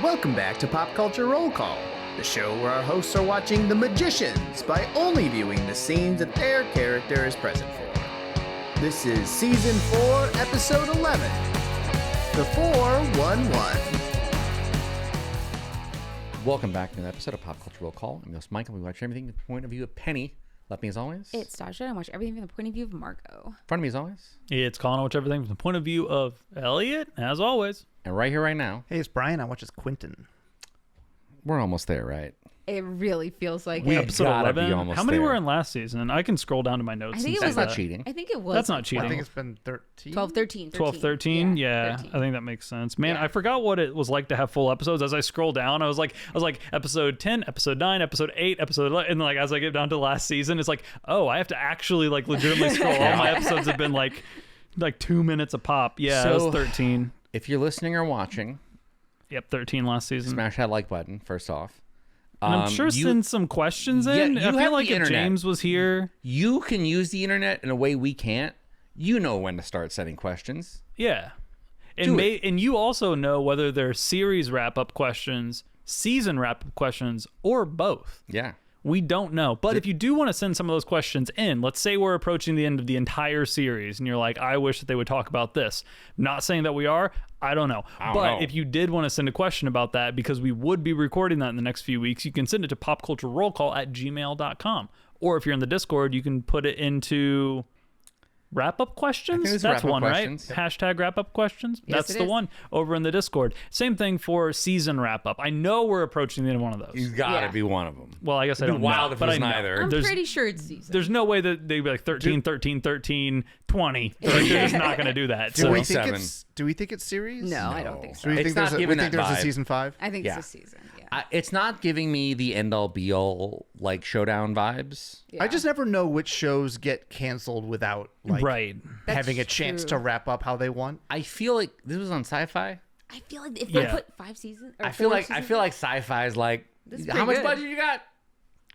Welcome back to Pop Culture Roll Call, the show where our hosts are watching The Magicians by only viewing the scenes that their character is present for. This is Season 4, Episode 11, The 411. Welcome back to another episode of Pop Culture Roll Call. I'm your host, Mike, and we watch everything from the point of view of Penny. Left me as always. It's Sasha. I watch everything from the point of view of Margo. In front of me as always. It's Colin. I watch everything from the point of view of Elliot, as always. And right here, right now. Hey, it's Brian. I watch as Quentin. We're almost there, right? It really feels like We it. Episode gotta be 11. almost How many there. were in last season? I can scroll down to my notes. I think and it see was That's that. not cheating. I think it was. That's not cheating. I think it's been 13. 12, 13. 12, 13? Yeah, 13. I think that makes sense. Man, Yeah. I forgot what it was like to have full episodes. As I scroll down, I was like episode 10, episode 9, episode 8, episode 11. And as I get down to last season, it's like, oh, I have to actually legitimately scroll. All my episodes have been like 2 minutes a pop. Yeah, it was 13. If you're listening or watching, Yep, 13 last season. smash that like button, first off. And I'm sure send some questions in. you I have feel like the if internet. James was here. You can use the internet in a way we can't. You know when to start sending questions. Yeah. Do it. And you also know whether they're series wrap-up questions, season wrap-up questions, or both. Yeah. We don't know. But if you do want to send some of those questions in, let's say we're approaching the end of the entire series and you're like, I wish that they would talk about this. Not saying that we are. I don't know. But if you did want to send a question about that, because we would be recording that in the next few weeks, you can send it to popculturerollcall@gmail.com. Or if you're in the Discord, you can put it into wrap-up questions. it's That's wrap-up one, questions. right? Hashtag wrap-up questions. Yes, That's it the is. one over in the Discord. Same thing for season wrap-up. I know we're approaching the end of one of those. You gotta Yeah. be one of them. Well, I guess I It'd don't be wild know, if but it was I know. neither. I'm There's- pretty sure it's season. There's no way that they'd be like 13, 13, 13, 20. They're just not going to do that. Do So we think 7. it's series? No, I don't think Do so. we It's think not there's giving that there's a vibe. season 5? I think Yeah. it's a season. Yeah. It's not giving me the end-all be-all showdown vibes. Yeah. I just never know which shows get canceled without right. having a That's chance true. to wrap up how they want. I feel like this was on Sci-Fi. I feel like if they Yeah. put 5 seasons, or I feel 4 like seasons, Sci-Fi is like, That's how pretty much good. budget you got?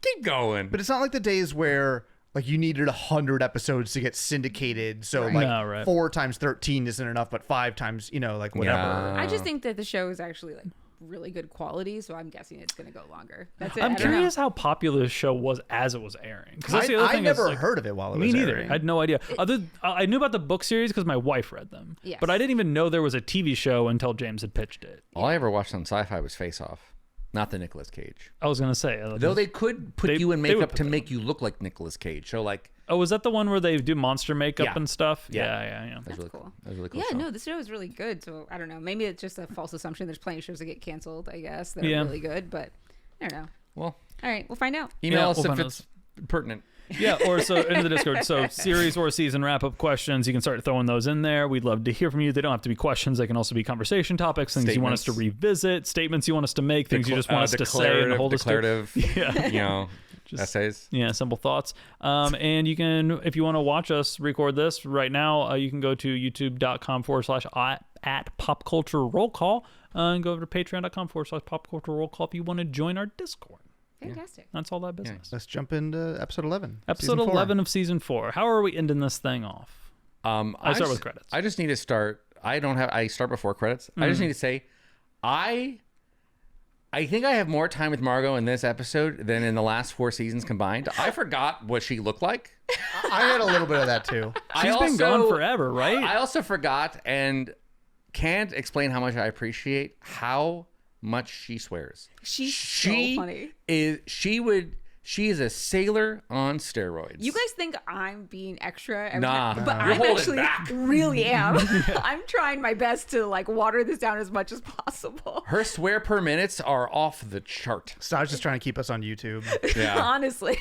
Keep going. But it's not like the days where like you needed 100 episodes to get syndicated. So Right. like No, right. 4 times 13 isn't enough, but 5 times, like whatever. Yeah. I just think that the show is actually like really good quality, so I'm guessing it's going to go longer. That's it. I'm I don't know. curious how popular the show was as it was airing. 'Cause that's the other I thing never is, heard of it while it Me was neither. airing. I had no idea. I knew about the book series because my wife read them. Yes. But I didn't even know there was a TV show until James had pitched it. All I ever watched on Sci-Fi was Face Off, not the Nicolas Cage. I was going to say. Though they could put They- you in they would makeup put to that make you look like Nicolas Cage. So like, Oh, is that the one where they do monster makeup Yeah. and stuff? Yeah. Yeah. that's really cool. That was a really cool. Yeah, show. no, the show is really good. So I don't know. Maybe it's just a false assumption. There's plenty of shows that get canceled, I guess. That Yeah. are really good, but I don't know. Well, All right, we'll find out. email Yeah, us we'll if find it's pertinent. Yeah, or so into the Discord. So series or season wrap-up questions, you can start throwing those in there. We'd love to hear from you. They don't have to be questions. They can also be conversation topics, things you want us to revisit, statements you want us to make, things you just want us to say and hold us to. declarative, Yeah. essays. Yeah, simple thoughts. And you can, if you want to watch us record this right now, you can go to youtube.com/at Pop Culture Roll Call and go over to patreon.com/Pop Culture Roll Call if you want to join our Discord. Fantastic. That's all that business. Let's jump into episode 11. Episode season 4. 11 of season 4. How are we ending this thing off? I start with credits. I just need to start. I start before credits. I just need to say, I think I have more time with Margo in this episode than in the last 4 seasons combined. I forgot what she looked like. I had a little bit of that too. She's been gone forever, right? I also forgot and can't explain how much I appreciate how much she swears. She's She so funny. She is a sailor on steroids. You guys think I'm being extra every Nah. time, but You're I'm holding actually back. really am. I'm trying my best to water this down as much as possible. Her swear per minutes are off the chart. Saj just trying to keep us on YouTube. Yeah. Honestly.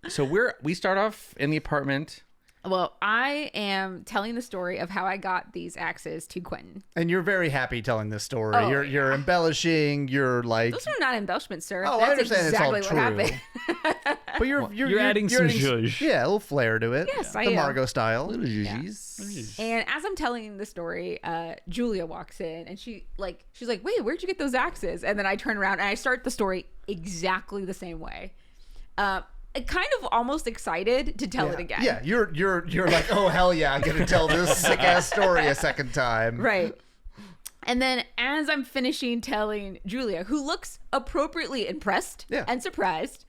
So we start off in the apartment. Well, I am telling the story of how I got these axes to Quentin. And you're very happy telling this story. Oh, You're embellishing. You're like, Those are not embellishments, sir. Oh, That's I understand exactly it's what all true. happened. but you're adding some adding zhuzh. Yeah, a little flair to it. Yes, the I am. Margo style. Little Gigi's. And as I'm telling the story, Julia walks in and she's like, wait, where'd you get those axes? And then I turn around and I start the story exactly the same way. Kind of almost excited to tell it again. Yeah, you're like, oh hell yeah, I'm gonna tell this sick ass story a second time. Right. And then as I'm finishing telling Julia, who looks appropriately impressed and surprised,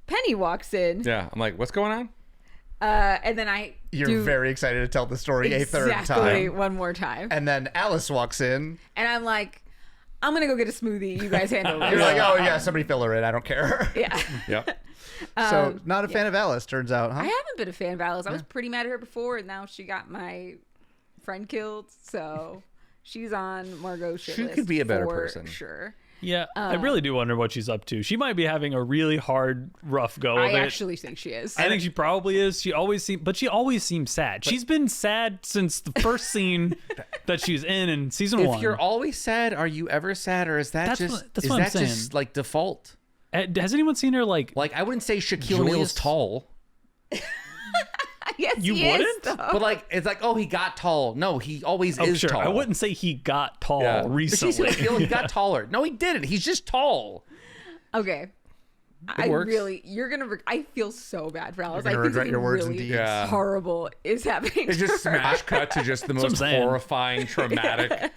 Penny walks in. Yeah, I'm like, what's going on? And then You're very excited to tell the story a third exactly time. one more time. And then Alice walks in. And I'm like, I'm going to go get a smoothie. You guys handle this. You're like, oh, yeah, somebody fill her in. I don't care. Yeah. Yep. So not a fan of Alice, turns out, huh? I haven't been a fan of Alice. I was pretty mad at her before, and now she got my friend killed. So she's on Margo's shit She list could be a better for person. Sure. Yeah, I really do wonder what she's up to. She might be having a really hard, rough go of I it. actually think she is. I think she probably is. She always seems sad. She's been sad since the first scene that she's in season 1. If you're always sad, are you ever sad, or is that That's what I'm saying. just like default? Has anyone seen her like Like, I wouldn't say Shaquille O'Neal's tall, Yes, You he is, wouldn't? though. but like it's like, oh, he got tall. No, he always is sure. tall. I wouldn't say he got tall Yeah. recently. But she's Shaquille, he got taller. No, he didn't. He's just tall. Okay. works. I feel so bad for Alice. You're I gonna think regret your words really and deeds. Yeah. horrible is happening. It's to just her. smash cut to just the what I'm most saying. horrifying, traumatic.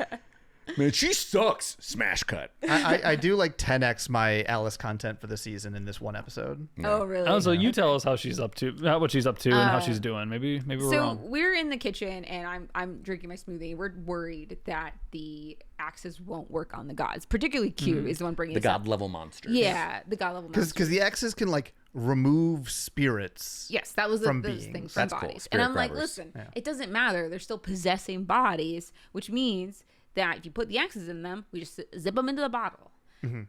Man, she sucks. Smash cut. I do like 10x my Alice content for the season in this one episode. Oh, really? Oh, so you tell us how she's up to, what she's up to, and how she's doing. Maybe we're So wrong. we're in the kitchen, and I'm drinking my smoothie. We're worried that the axes won't work on the gods. Particularly Q is the one bringing The this up. god level monsters. Yeah, the god level monsters. Because the X's can like remove spirits. Yes, that was the from thing beings. from That's cool. bodies. Spirit And I'm like, grabbers. listen, it doesn't matter. They're still possessing bodies, which means that if you put the axes in them, we just zip them into the bottle.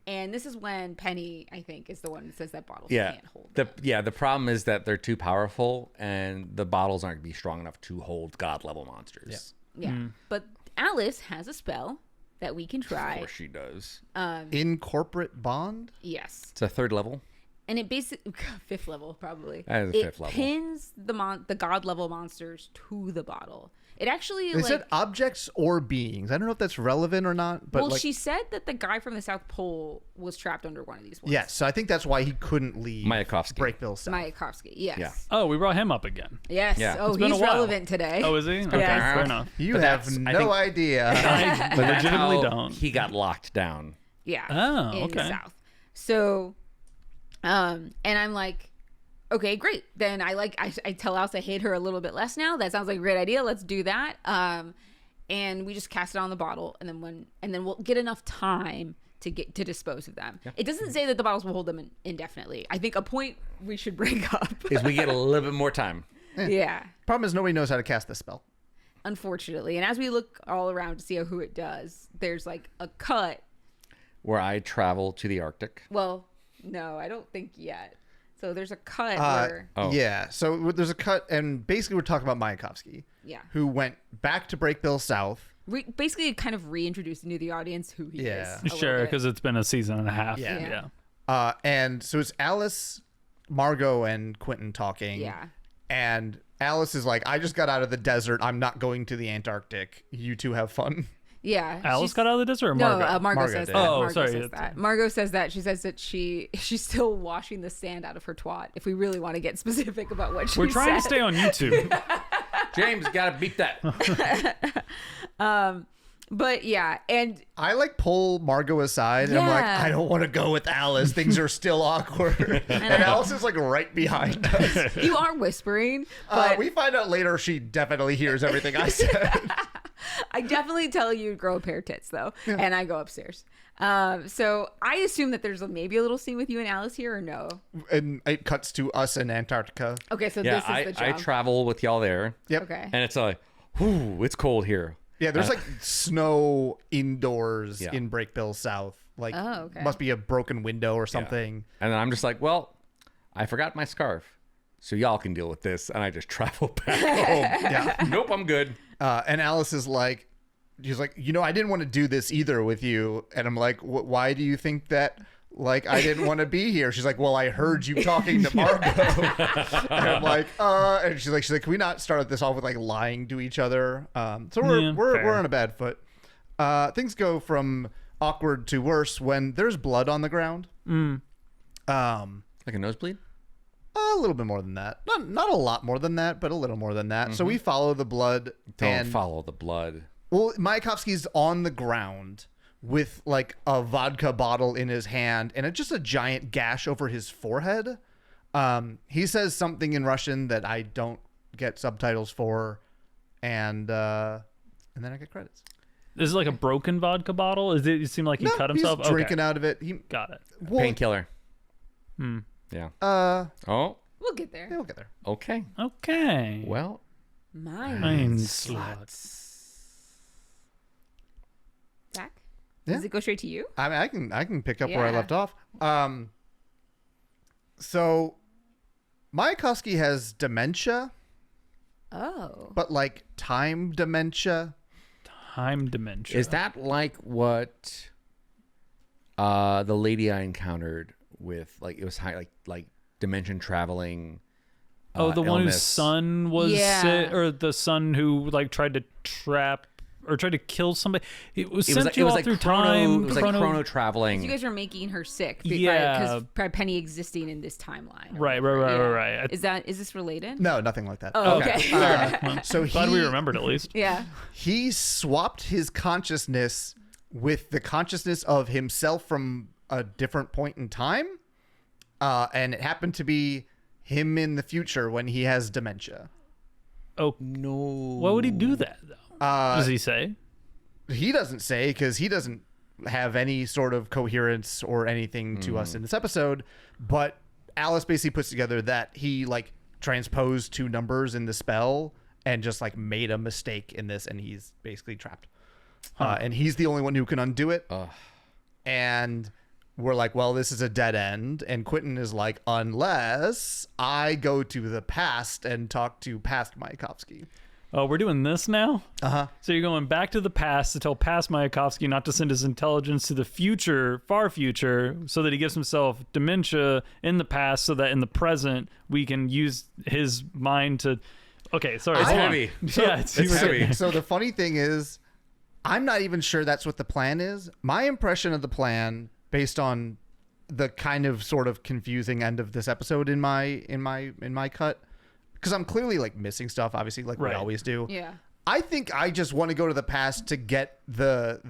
And this is when Penny, I think, is the one that says that bottles can't hold them. The problem is that they're too powerful, and the bottles aren't going to be strong enough to hold god level monsters. Yeah. But Alice has a spell that we can Of try. course she does. Incorporate bond? Yes. It's a third level. And it basically, 5th level probably. That is a 5th level. It pins the god level monsters to the bottle. It actually They said objects or beings. I don't know if that's relevant or not, but well, like, she said that the guy from the South Pole was trapped under one of these ones. yes. So I think that's why he couldn't leave Mayakovsky. Brakebills South. Mayakovsky, yes. Yeah. Oh, we brought him up again. Yes. Yeah. Oh, It's been a he's while. relevant today. Oh, is he? Okay, Yes. fair enough. You But have that's- I no think- idea. I legitimately How don't. He got locked down. Yeah. Oh, in the okay. South. So, and I'm like, okay, great. Then I tell Alice I hate her a little bit less now. That sounds like a great idea. Let's do that. And we just cast it on the bottle, and then we'll get enough time to dispose of them. Yeah. It doesn't say that the bottles will hold them indefinitely. I think a point we should bring up Is we get a little bit more time. yeah. Problem is nobody knows how to cast this spell. Unfortunately, and as we look all around to see who it does, there's like a cut. Where I travel to the Arctic. Well, no, I don't think yet. So there's a cut where Oh. Yeah. So there's a cut, and basically we're talking about Mayakovsky. Yeah. Who went back to Brakebills South. basically kind of reintroduced into the audience who he Yeah. is. a little Sure, bit. because it's been a season and a half. Yeah. Yeah. And so it's Alice, Margo, and Quentin talking. Yeah. And Alice is like, I just got out of the desert. I'm not going to the Antarctic. You two have fun. Yeah. Alice she's- got out of the desert or Margo? No, Margo Margo says did. that. Oh, Margo sorry. says that. Margo says that. She says that she's still washing the sand out of her twat. If we really want to get specific about what she We're trying to said. stay on YouTube. James, gotta beat that. But yeah, and I like pull Margo aside, and I'm like, Yeah. I don't want to go with Alice. Things are still awkward. and Alice is like right behind us. you are whispering, but We find out later she definitely hears everything I said. I definitely tell you to grow a pair of tits though, and I go upstairs. So I assume that there's maybe a little scene with you and Alice here, or no? And it cuts to us in Antarctica. Okay, so Yeah, this is the I job. travel with y'all there. Yep. Okay. And it's like, whoo, it's cold here. Yeah, there's like snow indoors Yeah. in Brakebills South. Like, Oh, okay. must be a broken window or something. And then I'm just like, well, I forgot my scarf. So y'all can deal with this. And I just travel back home. Yeah. Nope, I'm good. And Alice is like, she's like, I didn't want to do this either with you. And I'm like, why do you think that? Like, I didn't want to be here. She's like, well, I heard you talking to Margo. And I'm like, and she's like, can we not start this off with like lying to each other? So Yeah, we're fair. on a bad foot. Things go from awkward to worse when there's blood on the ground. Like a nosebleed? A little bit more than that. Not a lot more than that, but a little more than that. So we follow the blood. Don't and follow the blood. Well, Mayakovsky's on the ground with like a vodka bottle in his hand and just a giant gash over his forehead. He says something in Russian that I don't get subtitles for, and then I get credits. Is it like a broken vodka bottle? It seem like he cut himself? He's drinking out of it. He got it. Well, Painkiller. Yeah. Oh. We'll get there. yeah, we'll get there. Okay. Okay. Well, Mind slots. Zach? Yeah. Does it go straight to you? I mean, I can pick up where I Yeah. left off. So Mayakovsky has dementia, Oh. but like time dementia. Time dementia. is that like what the lady I encountered with, like, it was high, like dimension traveling? the one whose illness. son was Yeah. sick, or the son who like tried to trap or tried to kill somebody. It was It sent was you all like through chrono, time. It was like chrono traveling. You guys are making her sick. Yeah. Because Penny existing in this timeline. Right. Yeah. Is this related? No, nothing like that. Oh, okay. So Glad we remembered at least. Yeah. he swapped his consciousness with the consciousness of himself from a different point in time, and it happened to be him in the future when he has dementia. Oh, No. why would he do that though? Does he say? He doesn't say, because he doesn't have any sort of coherence or anything to us in this episode, but Alice basically puts together that he like transposed two numbers in the spell and just like made a mistake in this, and he's basically trapped. And he's the only one who can undo it. And we're like, well, this is a dead end. And Quentin is like, unless I go to the past and talk to past Mayakovsky. Oh, we're doing this now? Uh-huh. So you're going back to the past to tell past Mayakovsky not to send his intelligence to the future, far future, so that he gives himself dementia in the past, so that in the present we can use his mind to... Okay, sorry. It's hold on. heavy. Yeah, It's heavy. So the funny thing is, I'm not even sure that's what the plan is. My impression of the plan, based on the kind of sort of confusing end of this episode in my cut, because I'm clearly like missing stuff, obviously, like we Right. always do. Yeah. I think I just want to go to the past to get the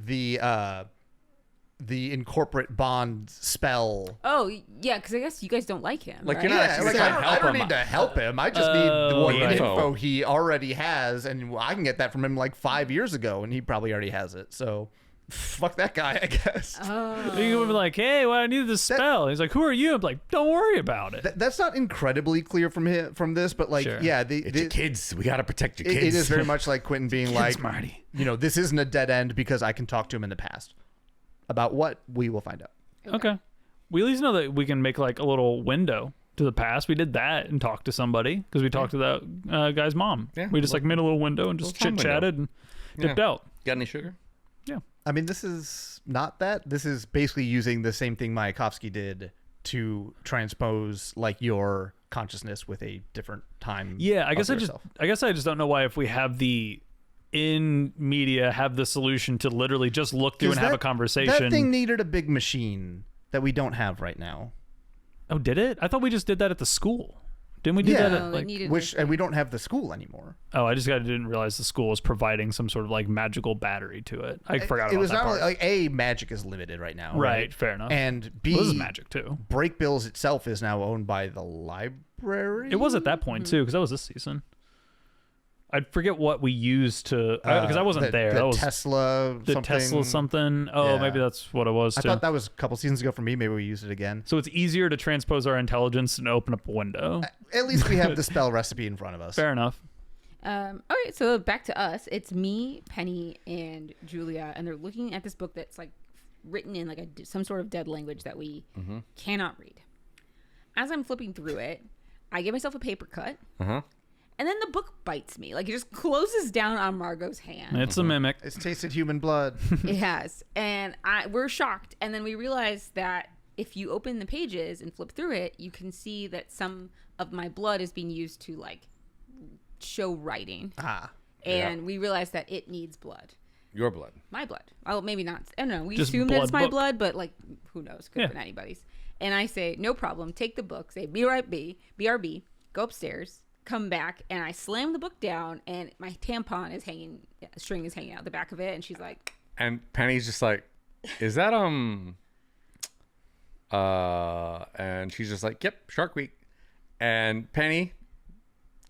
incorporate bond spell. Oh, yeah, because I guess you guys don't like him. Like, right? you're not Yeah, actually like, trying to I help don't him. need to help him. I just need the right. info he already has, and I can get that from him like 5 years ago, and he probably already has it. So, fuck that guy, I guess. You would be like, hey, well, I need this spell. He's like, who are you? I'm like, don't worry about it. That's not incredibly clear from this, but like, Sure. yeah, It's your kids. We got to protect your kids. it is very much like Quentin being like, Marty. this isn't a dead end because I can talk to him in the past. About what, we will find out. Okay. We at least know that we can make like a little window to the past. We did that and talked to somebody because we talked to that guy's mom. Yeah. We just like made a little window and just Little time chit chatted and dipped out. Got any sugar? Yeah. I mean, this is not that. This is basically using the same thing Mayakovsky did to transpose like your consciousness with a different time. Yeah, I of guess yourself. I just don't know why, if we have the in media have the solution to literally just look through and have a conversation. That thing needed a big machine that we don't have right now. Oh, did it? I thought we just did that at the school. Didn't we do Yeah. that at No, it like needed And we don't have the school anymore. Oh, I didn't realize the school was providing some sort of like magical battery to it. I forgot It about was that not part. like A, magic is limited right now. Right, fair enough. And B, Well, this is magic too. Brakebills itself is now owned by the library. It was at that point too, because that was this season. I forget what we used to because I wasn't there. The That was Tesla. the something. Tesla something. Oh, Yeah. maybe that's what it was I too. thought that was a couple seasons ago for me. Maybe we used it again. So it's easier to transpose our intelligence and open up a window. At least we have the spell recipe in front of us. Fair enough. All right, so back to us. It's me, Penny, and Julia, and they're looking at this book that's like written in like some sort of dead language that we cannot read. As I'm flipping through it, I give myself a paper cut, and then the book bites me. Like it just closes down on Margo's hand. It's a mimic. It's tasted human blood. It has, and we're shocked. And then we realize that if you open the pages and flip through it, you can see that some of my blood is being used to like show writing. And we realize that it needs blood. Your blood. My blood. Well, maybe not. I don't know. We Just assume that it's blood my book. blood, but like, who knows? Could have Yeah. been anybody's. And I say, no problem. Take the book. Say, BRB. Go upstairs. come back and I slam the book down and my tampon is string is hanging out the back of it, and she's like, and Penny's just like, is that and she's just like, yep, Shark Week. And Penny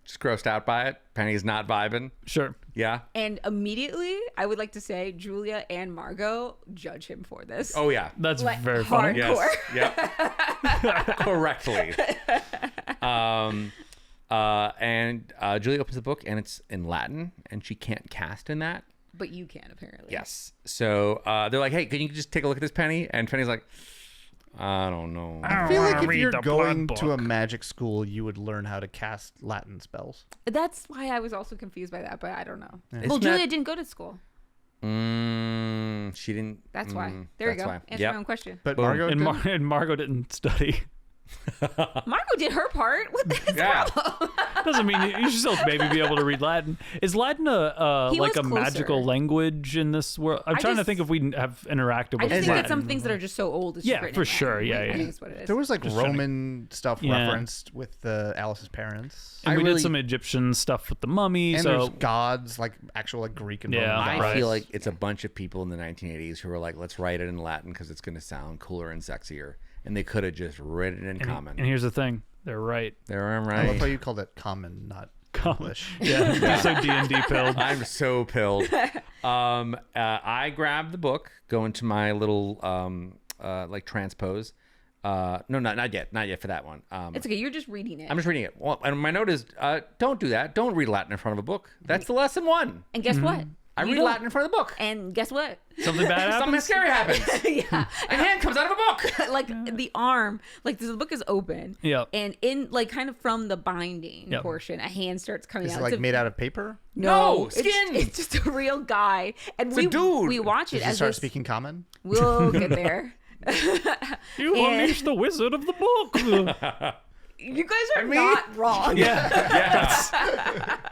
just grossed out by it. Penny's not vibing. Sure. Yeah. and immediately I would like to say Julia and Margo judge him for this. Oh yeah. That's Like, very funny. hardcore. Yes. Yep. Correctly. And Julia opens the book and it's in Latin and she can't cast in that. But you can, apparently. Yes. So they're like, hey, can you just take a look at this, Penny? And Penny's like, I don't know. I feel like if read you're the going blood to a book. magic school, you would learn how to cast Latin spells. That's why I was also confused by that, but I don't know. Well, Isn't Julia that- didn't go to school. She didn't. That's why. There you that's go. why. Answer Yep. your own question. But Boom. Margo And, didn't? and Margo didn't study. Margo did her part. What the hell's Yeah. problem? Doesn't mean you should still maybe be able to read Latin. Is Latin He like was a closer. magical language in this world? I'm I trying to just- think if we have interacted I with just think Latin. that some things that are just so old. It's just Yeah, written for in Latin. sure. Yeah, I yeah. think that's what it is. There was like Just trying to- Roman stuff Yeah. referenced with Alice's parents. And I we really- did some Egyptian stuff with the mummy. And so there's gods, like actual like Greek and Yeah, Roman I gods. right. feel like it's a bunch of people in the 1980s who were like, let's write it in Latin because it's going to sound cooler and sexier. And they could have just written it in common. and here's the thing, they're right. There I'm I love how right. you called it common, not Common. English. Yeah, you're so D&D pilled. I'm so pilled. I grabbed the book, go into my little like transpose. No, not yet for that one. It's okay. You're just reading it. I'm just reading it. Well, and my note is, don't do that. Don't read Latin in front of a book. That's the lesson one. and guess what? I You read don't. Latin in front of the book. And guess what? Something bad Something happens. scary happens. yeah. A hand comes out of a book. Like the arm, like the book is open. Yep. And in like kind of from the binding Yep. portion, a hand starts coming Is out. it like It's a- made out of paper? No, it's- skin. It's just a real guy, and a dude. we watch it Did you as start this- speaking common? We'll get there. You And- unleashed the wizard of the book. You guys are not wrong.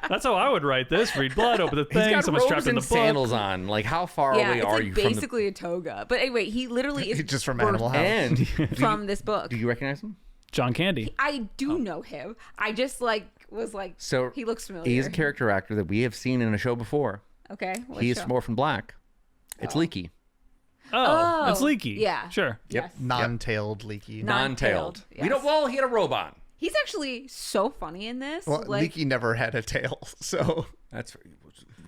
That's how I would write this. Read blood, open the He's thing, got someone's robes trapped in and the book. sandals on. Like, how far Yeah, away it's are like you from the... basically a toga. But anyway, he literally is Just from birthed Animal House. And from this book. do you recognize him? John Candy. I do know him. I just like was like So he looks familiar. he's a character actor that we have seen in a show before. Okay. what He's show? from Orphan Black. It's Leaky. Oh, it's Oh, Leaky. yeah. Sure. Yes. Non-tailed, leaky. Non-tailed, We yes. don't. Well, he had a robe on. He's actually so funny in this. Well, like, Leaky never had a tail, so That's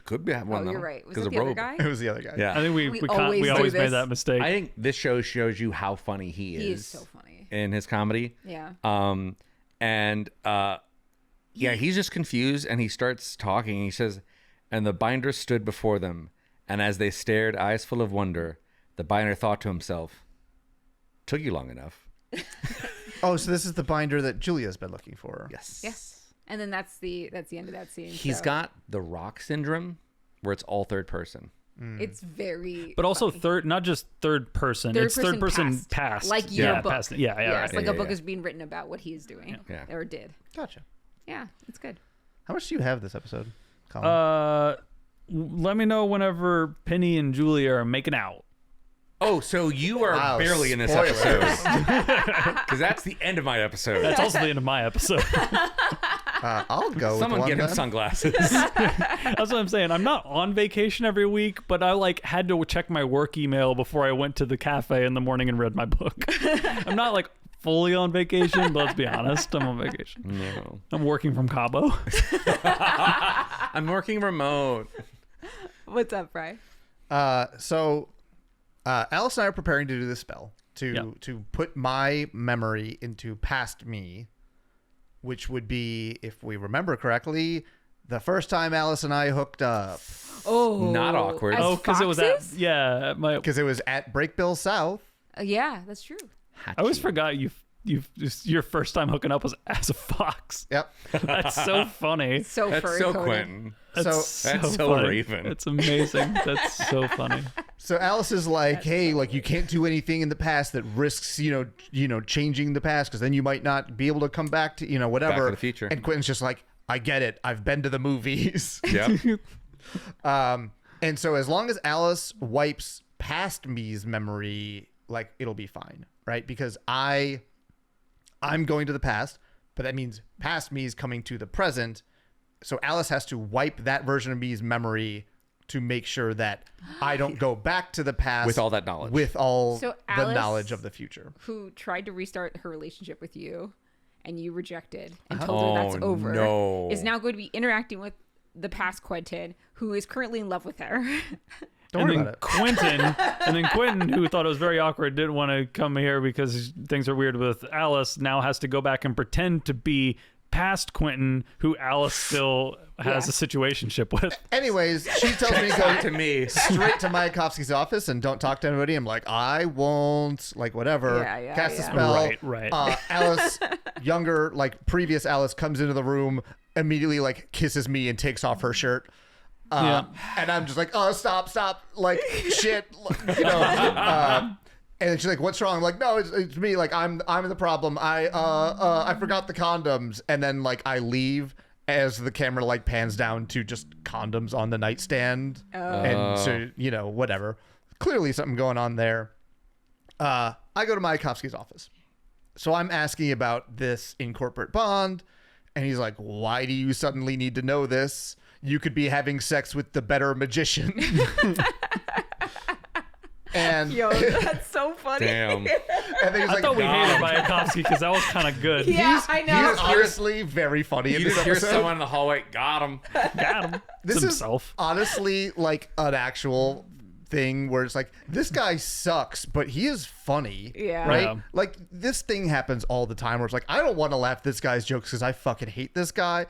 could be one. oh, though, you're right. Was 'cause it of the other robe. guy? it was the other guy. Yeah. I think we We always, always do made this. that mistake. I think this show shows you how funny he is. He is so funny. in his comedy. Yeah. Yeah, he's just confused and he starts talking. He says, and the binder stood before them, and as they stared, eyes full of wonder, the binder thought to himself, took you long enough. Oh, so this is the binder that Julia's been looking for. Yes. Yes. And then that's the end of that scene. He's so got the rock syndrome where it's all third person. it's very but also funny. not just third person. Third it's third person person past. like yeah, your book. past. Yeah, yeah, Yeah, right. it's like Yeah, a book yeah. is being written about what he's doing Yeah. or did. Gotcha. Yeah, it's good. How much do you have this episode, Colin? Let me know whenever Penny and Julia are making out. Oh, so you are Wow, barely in this spoilers. episode. Because that's the end of my episode. That's also the end of my episode. I'll go Someone with get one him then. sunglasses. That's what I'm saying. I'm not on vacation every week, but I like had to check my work email before I went to the cafe in the morning and read my book. I'm not like fully on vacation, but let's be honest, I'm on vacation. No. I'm working from Cabo. I'm working remote. What's up, Bri? So Alice and I are preparing to do this spell to put my memory into past me, which would be, if we remember correctly, the first time Alice and I hooked up, Oh, Not awkward. as Oh, because it was at foxes? because it was at Brakebills South. Yeah, that's true. I always forgot your first time hooking up was as a fox. Yep. That's so funny. So That's furry so coated. Quentin. That's That's so funny. Raven. It's amazing. That's so funny. So Alice is like, "Hey, like you can't do anything in the past that risks, changing the past, because then you might not be able to come back to, whatever." Back to the Future. And Quentin's just like, "I get it. I've been to the movies." Yep. And so as long as Alice wipes past me's memory, like it'll be fine, right? Because I'm going to the past, but that means past me is coming to the present. So Alice has to wipe that version of me's memory to make sure that I don't go back to the past with all that knowledge. With all So the Alice, knowledge of the future. who tried to restart her relationship with you and you rejected and told her that's over, no. is now going to be interacting with the past Quentin, who is currently in love with her. Don't worry about it. Quentin, who thought it was very awkward, didn't want to come here because things are weird with Alice, now has to go back and pretend to be past Quentin, who Alice still has a situationship with. Anyways, she tells me to go to me straight to Mayakovsky's office and don't talk to anybody. I'm like, I won't, like, whatever. Cast the spell. Right. Alice, younger, like previous Alice, comes into the room, immediately like kisses me and takes off her shirt. And I'm just like, oh, stop, like, shit, you know. And she's like, "What's wrong?" I'm like, "No, it's me. Like, I'm the problem. I forgot the condoms." And then like I leave as the camera like pans down to just condoms on the nightstand, and so you know whatever. Clearly something going on there. I go to Mayakovsky's office, so I'm asking about this in corporate bond, and he's like, "Why do you suddenly need to know this? You could be having sex with the better magician." And Yo, that's so funny. Damn. And then he's I thought we hated Mayakovsky because that was kind of good. Yeah, I know. He's honestly very funny in You this just hear episode. someone in the hallway, got him. Got him. This It's is himself. honestly like an actual thing where it's like, this guy sucks, but he is funny. Yeah. Right? Yeah. Like, this thing happens all the time where it's like, I don't want to laugh at this guy's jokes because I fucking hate this guy.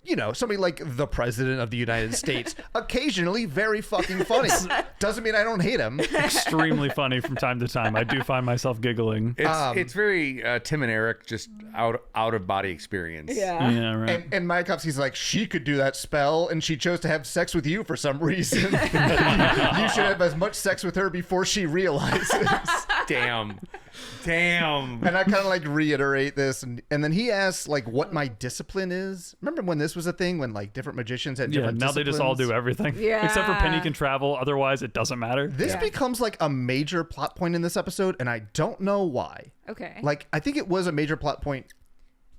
You know, somebody like the president of the United States, occasionally very fucking funny. Doesn't mean I don't hate him. Extremely funny from time to time. I do find myself giggling. It's very Tim and Eric, just out of body experience. Yeah. Yeah, right. And Mayakovsky's like, she could do that spell, and she chose to have sex with you for some reason. You should have as much sex with her before she realizes. Damn. And I kind of like reiterate this, and then he asks like what my discipline is. Remember when this was a thing, when like different magicians had Yeah, different now they just all do disciplines? everything. Yeah. Except for Penny can travel. Otherwise, it doesn't matter. This Yeah. becomes like a major plot point in this episode, and I don't know why. Okay. Like, I think it was a major plot point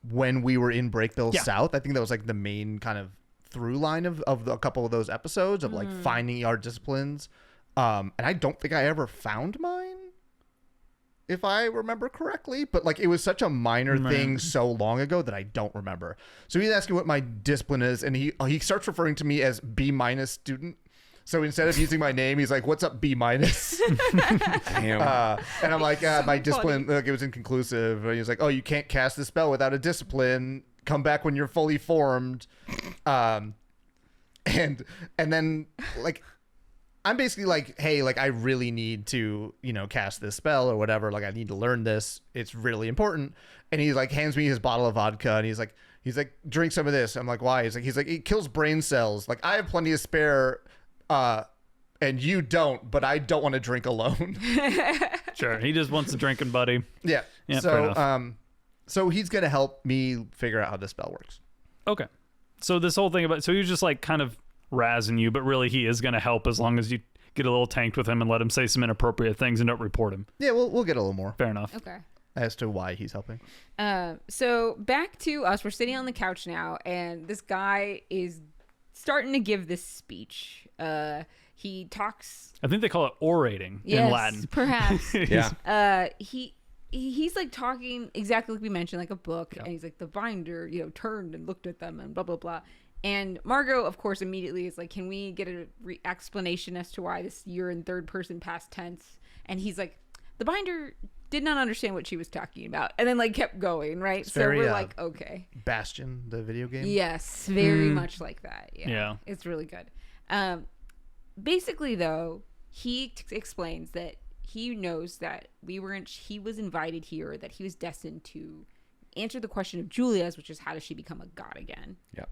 when we were in Brakebills Yeah. South. I think that was like the main kind of through line of a couple of those episodes of like finding our disciplines. And I don't think I ever found mine, if I remember correctly, but like it was such a minor thing so long ago that I don't remember. So he's asking what my discipline is, and he starts referring to me as B- student. So instead of using my name, he's like, "What's up, B-?" Damn. And I'm like, my discipline, like, it was inconclusive. And he's like, "Oh, you can't cast the spell without a discipline. Come back when you're fully formed." And then like, I'm basically like, hey, like I really need to, you know, cast this spell or whatever. Like I need to learn this. It's really important. And he like hands me his bottle of vodka, and he's like, drink some of this. I'm like, why? He's like, it kills brain cells. Like I have plenty of spare, and you don't, but I don't want to drink alone. Sure. He just wants a drinking buddy. Yeah. Yeah, fair So, enough. so he's gonna help me figure out how this spell works. Okay. So this whole thing about, so he's just like kind of razzing you, but really he is going to help as long as you get a little tanked with him and let him say some inappropriate things and don't report him. Yeah, we'll get a little more Fair enough. Okay. as to why he's helping. So back to us. We're sitting on the couch now, and this guy is starting to give this speech. He talks. I think they call it orating in Latin. Perhaps. Yeah. He's like talking exactly like we mentioned, like a book, and he's like, the binder, you know, turned and looked at them and blah blah blah. And Margo, of course, immediately is like, can we get a explanation as to why you're in third person past tense? And he's like, the binder did not understand what she was talking about, and then like kept going, right? It's so very, we're like, okay, Bastion, the video game. yes, very much like that. Yeah. It's really good. Basically, though, he explains that he knows that he was invited here, that he was destined to answer the question of Julia's, which is how does she become a god again? Yep.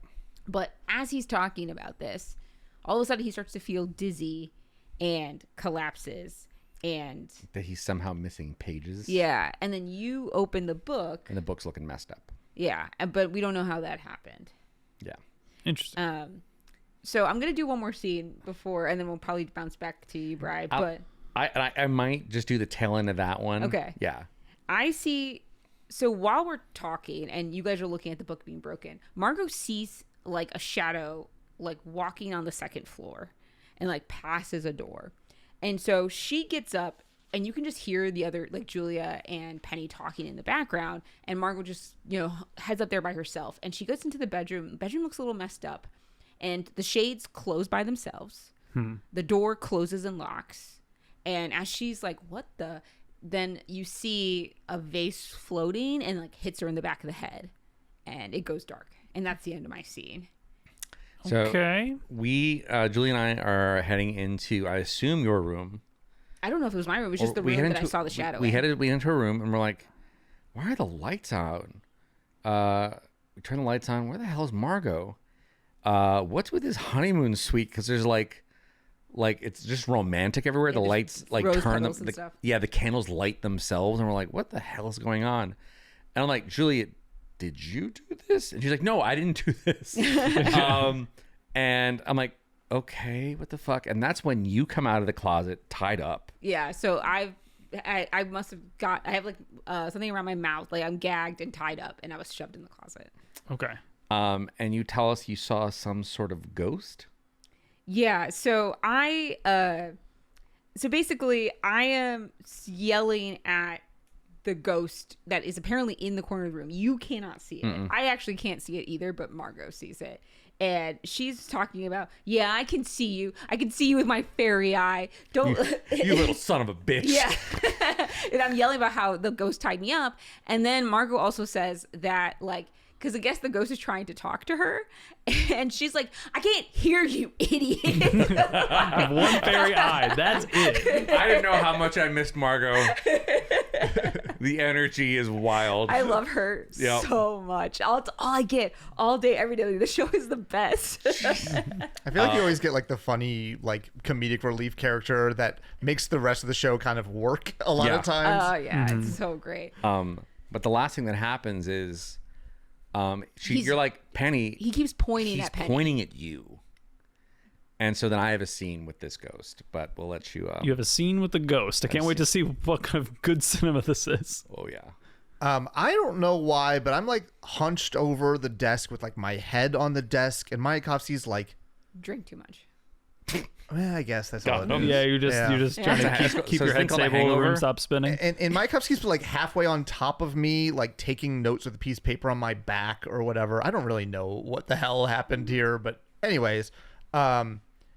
But as he's talking about this, all of a sudden he starts to feel dizzy and collapses, and That he's somehow missing pages. yeah, and then you open the book, And the book's looking messed up. yeah, but we don't know how that happened. Yeah. Interesting. So I'm gonna do one more scene before, and then we'll probably bounce back to you, Bri. But I might just do the tail end of that one. Okay. Yeah. I see So while we're talking and you guys are looking at the book being broken, Margo sees like a shadow like walking on the second floor and like passes a door. And so she gets up and you can just hear the other, like Julia and Penny talking in the background. And Margo just, heads up there by herself. And she goes into the bedroom. The bedroom looks a little messed up. And the shades close by themselves. The door closes and locks. And as she's like, what the... Then you see a vase floating and like hits her in the back of the head. And it goes dark. And that's the end of my scene. So okay. We, Julie and I are heading into, I assume, your room. I don't know if it was my room. It was just the room that I saw the shadow We in. headed into a room and we're like, why are the lights out? We turn the lights on. Where the hell is Margo? What's with this honeymoon suite? Because there's like it's just romantic everywhere. The lights like rose turn them. petals and stuff. Yeah, the candles light themselves, and we're like, what the hell is going on? And I'm like, Julia, did you do this? And she's like, no, I didn't do this. And I'm like, okay, what the fuck? And that's when you come out of the closet tied up. Yeah, so I must have I have like something around my mouth, like I'm gagged and tied up, and I was shoved in the closet. Okay. And you tell us you saw some sort of ghost. Yeah, so basically I am yelling at the ghost that is apparently in the corner of the room. You cannot see it. I actually can't see it either, but Margo sees it. And she's talking about, yeah, I can see you. I can see you with my fairy eye. Don't You little son of a bitch. Yeah. And I'm yelling about how the ghost tied me up. And then Margo also says that, like, because I guess the ghost is trying to talk to her. And she's like, I can't hear you, idiot. One fairy eye. That's it. I didn't know how much I missed Margo. The energy is wild. I love her so much. All I get all day, every day. The show is the best. I feel like you always get like the funny, like comedic relief character that makes the rest of the show kind of work a lot of times. Oh, yeah. It's so great. But the last thing that happens is you're like, Penny. He keeps pointing he's at Penny. pointing at you. And so then I have a scene with this ghost, but we'll let you... You have a scene with the ghost. I can't wait to see what kind of good cinema this is. Oh, yeah. I don't know why, but I'm like hunched over the desk with like my head on the desk, and Mayakovsky's like... Drink too much. I guess that's all it is. Yeah, you're just trying to keep your head stable over and stop spinning. And Mayakovsky's like halfway on top of me, like taking notes with a piece of paper on my back or whatever. I don't really know what the hell happened here, but anyways...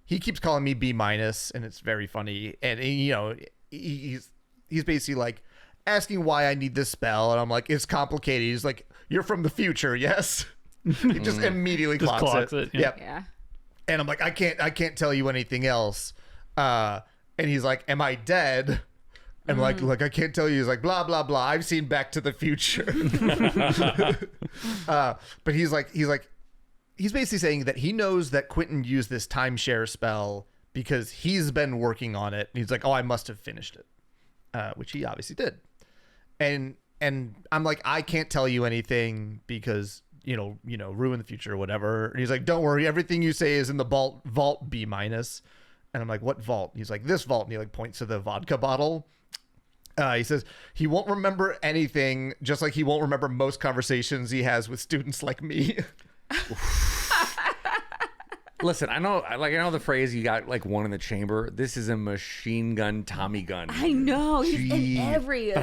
he keeps calling me B-, and it's very funny. And he's basically like asking why I need this spell, and I'm like, it's complicated. He's like, you're from the future, yes? He just immediately clocks it. Yeah. Yep. And I'm like, I can't tell you anything else. And he's like, am I dead? And like, look, I can't tell you. He's like, blah blah blah. I've seen Back to the Future. But he's basically saying that he knows that Quentin used this timeshare spell because he's been working on it. And he's like, oh, I must have finished it, which he obviously did. And I'm like, I can't tell you anything because, ruin the future or whatever. And he's like, don't worry. Everything you say is in the vault B-. And I'm like, what vault? And he's like, this vault. And he like points to the vodka bottle. He says he won't remember anything, just like he won't remember most conversations he has with students like me. Listen, I know the phrase, you got like one in the chamber. This is a machine gun Tommy gun. I know. He's in every...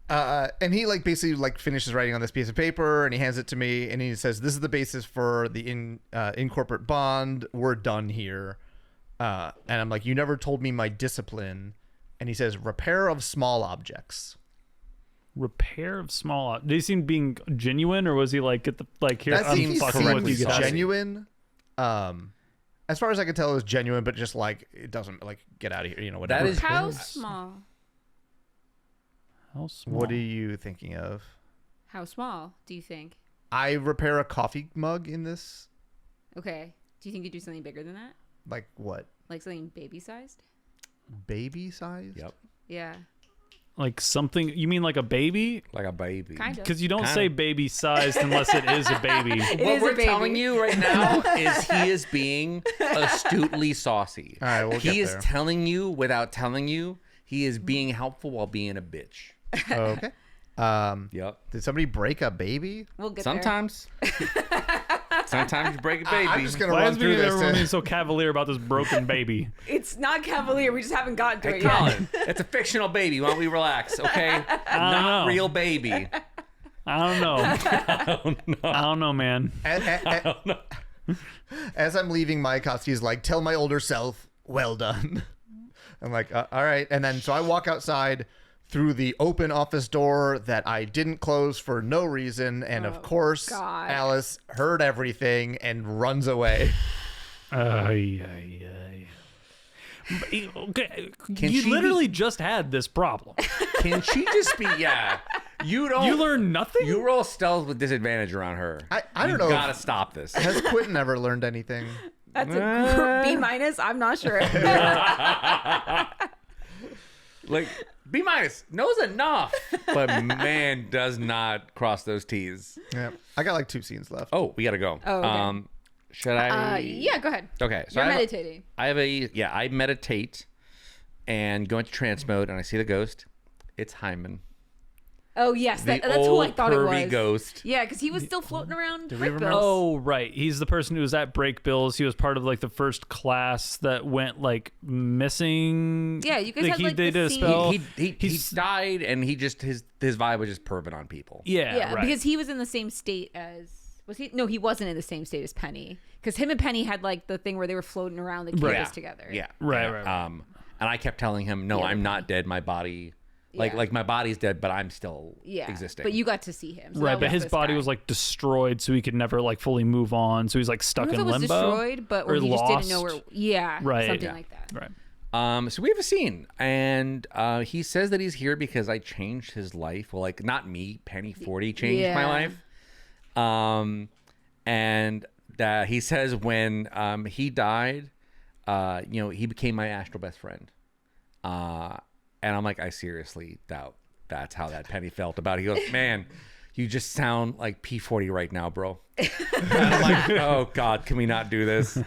And he like basically like finishes writing on this piece of paper and he hands it to me and he says, this is the basis for the in corporate bond. We're done here. And I'm like, you never told me my discipline. And he says, repair of small objects. Repair of small. Did he seem being genuine, or was he like here? That I'm seems fucking with you guys. genuine. As far as I can tell, it was genuine, but just like it doesn't like get out of here. Whatever. That is How small? How small? What are you thinking of? How small do you think? I repair a coffee mug in this. Okay. Do you think you'd do something bigger than that? Like what? Like something baby sized? Baby sized? Yep. Yeah. Like something? You mean like a baby? Like a baby. Kind of. Because you don't say baby sized unless it is a baby. What we're telling you right now is he is being astutely saucy. All right, we'll he get is there. telling you without telling you. He is being helpful while being a bitch. Okay. Yep. Did somebody break a baby? We'll get Sometimes. Sometimes you break a baby. I'm just gonna Why run is through everyone this. being so cavalier about this broken baby? there. It's not cavalier. We just haven't gotten to Hey, it yet. Colin, it's a fictional baby. Why don't we relax, okay? Not know. real baby. I don't know. I don't know, man. As I'm leaving, my Koski's like, "Tell my older self, well done." I'm like, all right. And then so I walk outside through the open office door that I didn't close for no reason, and of course, God. Alice heard everything and runs away. Okay. Can You she literally just had this problem. Can she just be? Yeah. You don't. You learn nothing? You roll stealth with disadvantage around her. I don't you know. Gotta stop this. Has Quentin ever learned anything? That's a B minus. I'm not sure. Like B minus knows enough, but man does not cross those T's. Yeah, I got like 2 scenes left. Oh, we gotta go. Oh, okay. Should I? Yeah, go ahead. Okay, so You're I have meditating. I meditate and go into trance mode, and I see the ghost. It's Hyman. Oh yes, The that's old who I thought it pervy was. ghost. Yeah, because he was still floating around. we remember- Brakebills. Oh, right. He's the person who was at Brakebills. He was part of like the first class that went like missing. Yeah, you guys like, had, he like, did the a scene- spell. He He's- died, and he just his vibe was just perving on people. Yeah, Yeah, right. because he was in the same state as was he? No, he wasn't in the same state as Penny. Because him and Penny had like the thing where they were floating around the campus together. Yeah. Right, And, right. And I kept telling him, "No, Yeah, I'm the not dead. My body, like my body's dead, but I'm still Yeah, existing." but you got to see him. So Right, that but was his this body guy. was like destroyed, so he could never like fully move on. So he's like I stuck don't in know if it was limbo. destroyed, but or or he just didn't know lost. where. Yeah, Right, something yeah. like that. Right. So we have a scene, and he says that he's here because I changed his life. Well, like not me, Penny 40 changed my Yeah. life. And that he says when he died, he became my astral best friend. And I'm like, I seriously doubt that's how that Penny felt about it. He goes, man, you just sound like P40 right now, bro. And I'm like, oh God, can we not do this?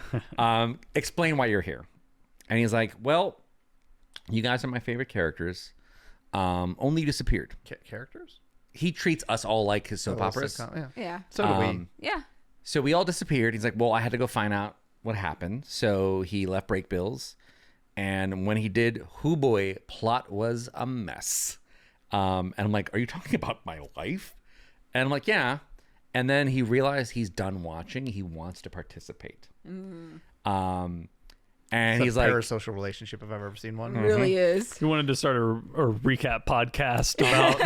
Explain why you're here. And he's like, well, you guys are my favorite characters. Only you disappeared. Characters? He treats us all like his soap operas. Yeah. Yeah. So do we. Yeah. So we all disappeared. He's like, well, I had to go find out what happened. So he left Brakebills. And when he did, hoo boy, plot was a mess. And I'm like, are you talking about my life? And I'm like, yeah. And then he realized he's done watching. He wants to participate. And It's he's a like, parasocial relationship if I've ever seen one. Really is. He wanted to start a recap podcast about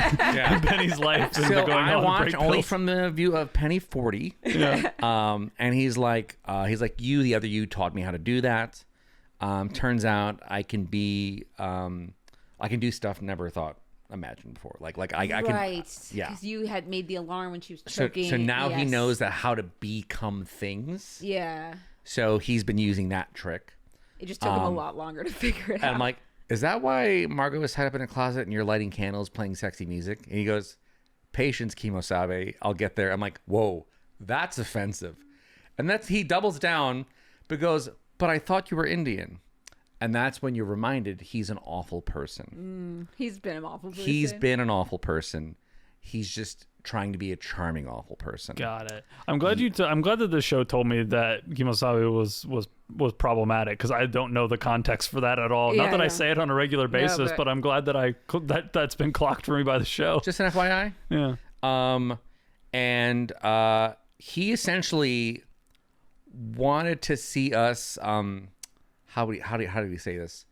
Penny's life and so going I on watch only Brakebills. from the view of Penny 40. And he's like, you, the other you, taught me how to do that. Turns out I can be, I can do stuff never thought imagined before. Like I can. Right. Yeah. Because you had made the alarm when she was So choking. now he Yes. knows that how to become things. Yeah. So he's been using that trick. It just took him a lot longer to figure it And out. I'm like, is that why Margo is tied up in a closet and you're lighting candles, playing sexy music? And he goes, patience, Kimosabe. I'll get there. I'm like, whoa, that's offensive. And he doubles down, but goes, but I thought you were Indian. And that's when you're reminded he's an awful person. He's been an awful person. He's been an awful person. He's just trying to be a charming, awful person. Got it. I'm glad I'm glad that the show told me that Kimosabe was problematic because I don't know the context for that at all. Yeah, Not that I yeah. say it on a regular basis, but I'm glad that that's been clocked for me by the show. Just an FYI. Yeah. And he essentially wanted to see us. How did he say this?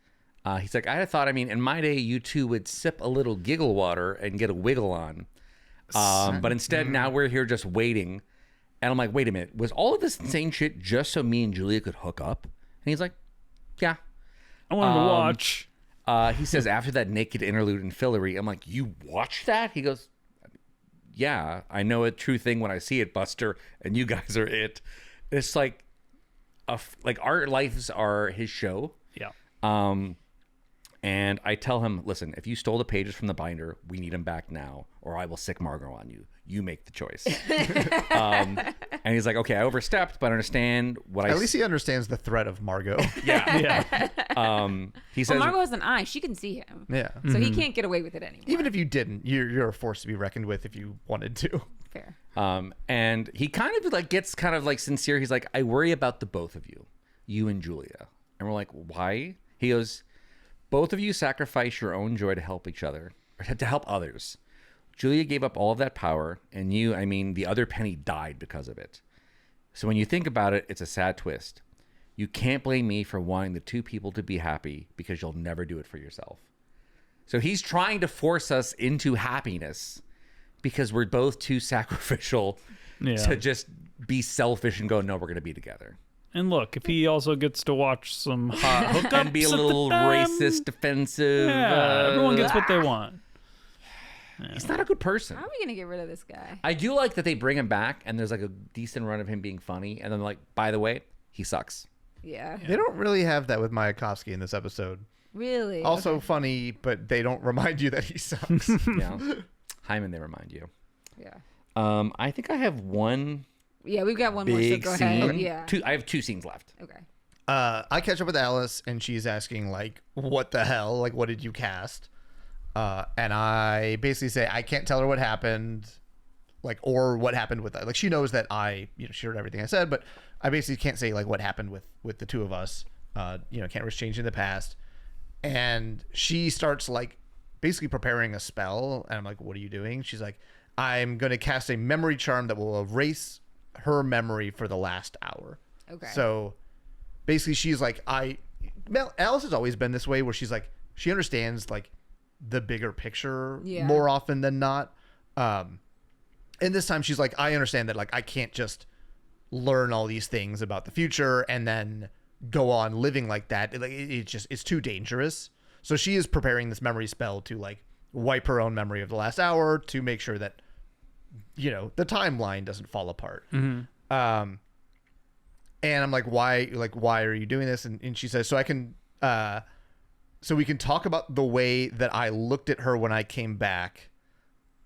He's like, I had thought. I mean, in my day, you two would sip a little giggle water and get a wiggle on. But instead, now we're here just waiting. And I'm like, wait a minute. Was all of this insane shit just so me and Julia could hook up? And he's like, yeah. I wanted to watch. He says after that naked interlude in Fillory, I'm like, you watched that? He goes, yeah, I know a true thing when I see it, Buster, and you guys are it. It's like, our lives are his show. Yeah. And I tell him, listen, if you stole the pages from the binder, we need them back now, or I will sick Margo on you. You make the choice. And he's like, okay, I overstepped, but I understand what At least he understands the threat of Margo. Yeah. He says, Margo has an eye. She can see him. Yeah. So he can't get away with it anymore. Even if you didn't, you're a force to be reckoned with if you wanted to. Fair. and he kind of like gets kind of like sincere. He's like, I worry about the both of you, you and Julia. And we're like, why? He goes, both of you sacrifice your own joy to help each other, or to help others. Julia gave up all of that power, and you, I mean, the other Penny died because of it. So when you think about it, it's a sad twist. You can't blame me for wanting the two people to be happy because you'll never do it for yourself. So he's trying to force us into happiness because we're both too sacrificial to just be selfish and go, no, we're going to be together. And look, if he also gets to watch some hot hookups And be a little racist, defensive. everyone gets what they want. He's not a good person. How are we going to get rid of this guy? I do like that they bring him back and there's like a decent run of him being funny. And then like, by the way, he sucks. Yeah. They don't really have that with Mayakovsky in this episode. Really? Also funny, but they don't remind you that he sucks. Yeah. Hyman, they remind you. Yeah. I think I have one Yeah, we've got one more, so big go scene. ahead. Yeah. I have 2 scenes left. Okay. I catch up with Alice, and she's asking, like, what the hell? Like, what did you cast? And I basically say, I can't tell her what happened, like, or what happened with, like, she knows that she heard everything I said, but I basically can't say, like, what happened with the two of us. Can't risk changing the past. And she starts, like, basically preparing a spell, and I'm like, what are you doing? She's like, I'm going to cast a memory charm that will erase her memory for the last hour. Okay. So basically she's like, Alice has always been this way where she's like, she understands like the bigger picture more often than not. And this time she's like, I understand that like I can't just learn all these things about the future and then go on living like that. It's too dangerous. So she is preparing this memory spell to like wipe her own memory of the last hour to make sure that the timeline doesn't fall apart. And I'm like, why are you doing this? And she says, so we can talk about the way that I looked at her when I came back.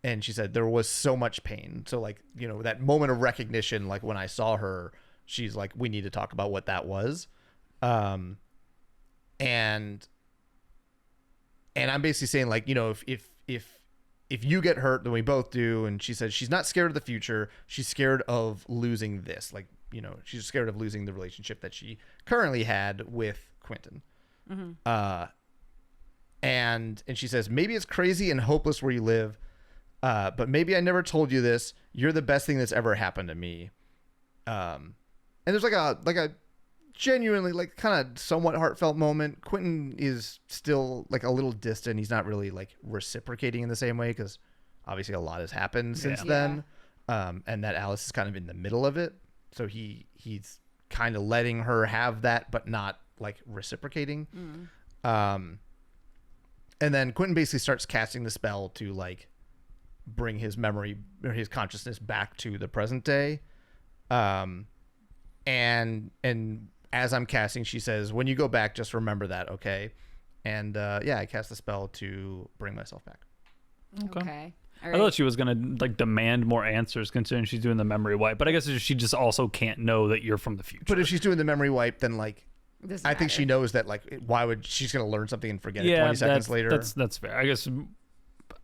And she said, there was so much pain. So like, that moment of recognition, like when I saw her, she's like, we need to talk about what that was. And I'm basically saying like, if you get hurt, then we both do. And she said she's not scared of the future. She's scared of losing this. Like, she's scared of losing the relationship that she currently had with Quentin. Mm-hmm. And she says, maybe it's crazy and hopeless where you live. But maybe I never told you this. You're the best thing that's ever happened to me. And there's like a genuinely like kind of somewhat heartfelt moment. Quentin is still like a little distant. He's not really like reciprocating in the same way because obviously a lot has happened since then. And that Alice is kind of in the middle of it. So he's kind of letting her have that, but not like reciprocating. And then Quentin basically starts casting the spell to like bring his memory or his consciousness back to the present day. And as I'm casting, she says, when you go back, just remember that, okay? And I cast the spell to bring myself back. Okay. All I right. thought she was gonna like demand more answers considering she's doing the memory wipe, but I guess she just also can't know that you're from the future. But if she's doing the memory wipe, then like Doesn't I think matter. she knows that like why would she's gonna learn something and forget it 20 seconds later. That's fair. I guess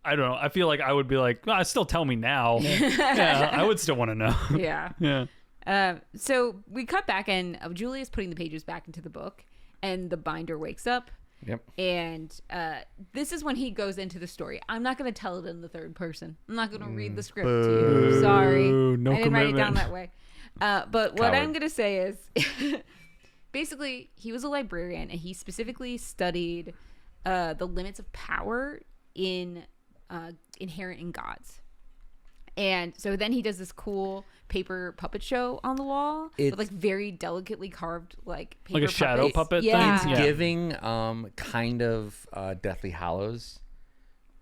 I don't know. I feel like I would be like, well, still tell me now. Yeah, I would still want to know. Yeah. Yeah. So we cut back and Julia's putting the pages back into the book and the binder wakes up. Yep. And this is when he goes into the story. I'm not going to tell it in the third person. I'm not going to read the script to you. Sorry. No I didn't write it down commitment. that way. But what Coward. I'm going to say is basically he was a librarian and he specifically studied the limits of power inherent in gods. And so then he does this cool paper puppet show on the wall with like very delicately carved like paper Like a shadow puppet yeah. thing? It's Yeah. giving kind of Deathly Hallows.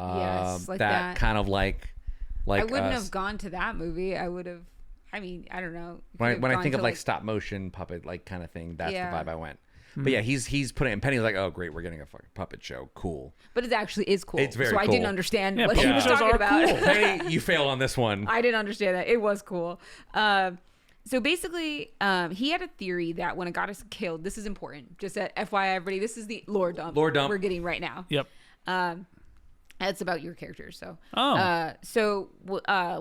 Yes, like that. Kind of like I wouldn't have gone to that movie. I would have. I mean, I don't know. when I think of like stop motion puppet like kind of thing, that's Yeah. the vibe I went. But yeah, he's putting it, and Penny's like, oh great, we're getting a fucking puppet show. Cool. But it actually is cool. It's very so I cool. didn't understand Yeah, what he puppet was shows talking are about. cool. Penny, you failed on this one. I didn't understand that. It was cool. So basically, he had a theory that when a god is killed, this is important. Just at FYI, everybody, this is the lore dump. We're getting right now. Yep. That's about your characters. So,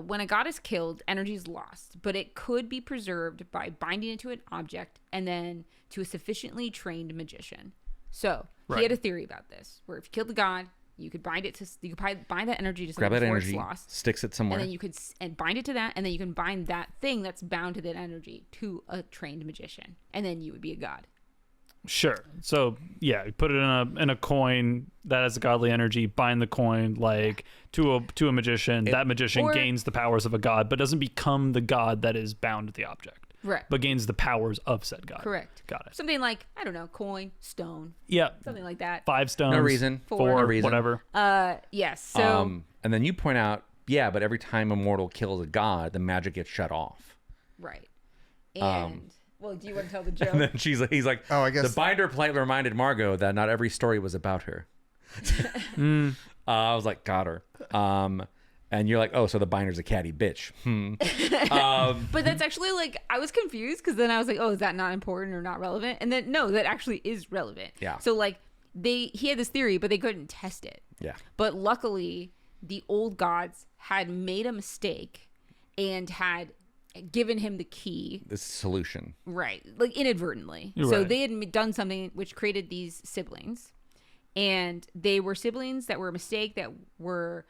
when a god is killed, energy is lost, but it could be preserved by binding it to an object and then to a sufficiently trained magician. So he had a theory about this, where if you killed the god, you could bind bind that energy to something Grab that before energy, it's lost, sticks it somewhere, and then you could bind it to that, and then you can bind that thing that's bound to that energy to a trained magician, and then you would be a god. Sure. So yeah, you put it in a coin that has a godly energy. Bind the coin like to a magician. That magician gains the powers of a god, but doesn't become the god that is bound to the object. Right. But gains the powers of said god. Correct. Got it. Something like, I don't know, coin, stone. Yeah. Something like that. 5 stones. no reason, 4, no reason, whatever. Yes. So and then you point out, yeah, but every time a mortal kills a god, the magic gets shut off. right. And well, do you want to tell the joke? And then he's like, Oh, I guess- the binder politely reminded Margo that not every story was about her. I was like, got her. And you're like, oh, so the binder's a catty bitch. But that's actually like, I was confused because then I was like, oh, is that not important or not relevant? And then no, that actually is relevant. Yeah. So like he had this theory, but they couldn't test it. Yeah. But luckily, the old gods had made a mistake and had given him the key. This solution. Right. Like inadvertently. You're So right. they had done something which created these siblings. And they were siblings that were a mistake, that were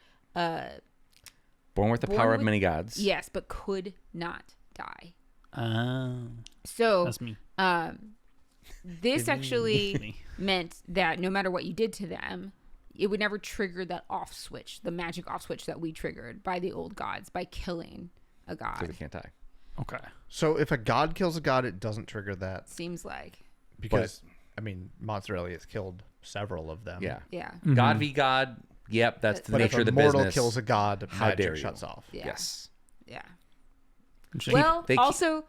Born with the Born power with- of many gods. yes, but could not die. Oh, So that's me. this actually meant that no matter what you did to them, it would never trigger that off switch, the magic off switch that we triggered by the old gods by killing a Because they god. can't die. Okay. So if a god kills a god, it doesn't trigger that Seems like. because I mean, Monster Elliot's killed several of them. Yeah. Yeah. God v God. Yep, that's the But nature if of the a mortal business. kills a god, How dare magic you. shuts off. Yeah. Yes. Yeah. Interesting. Well, they keep- also,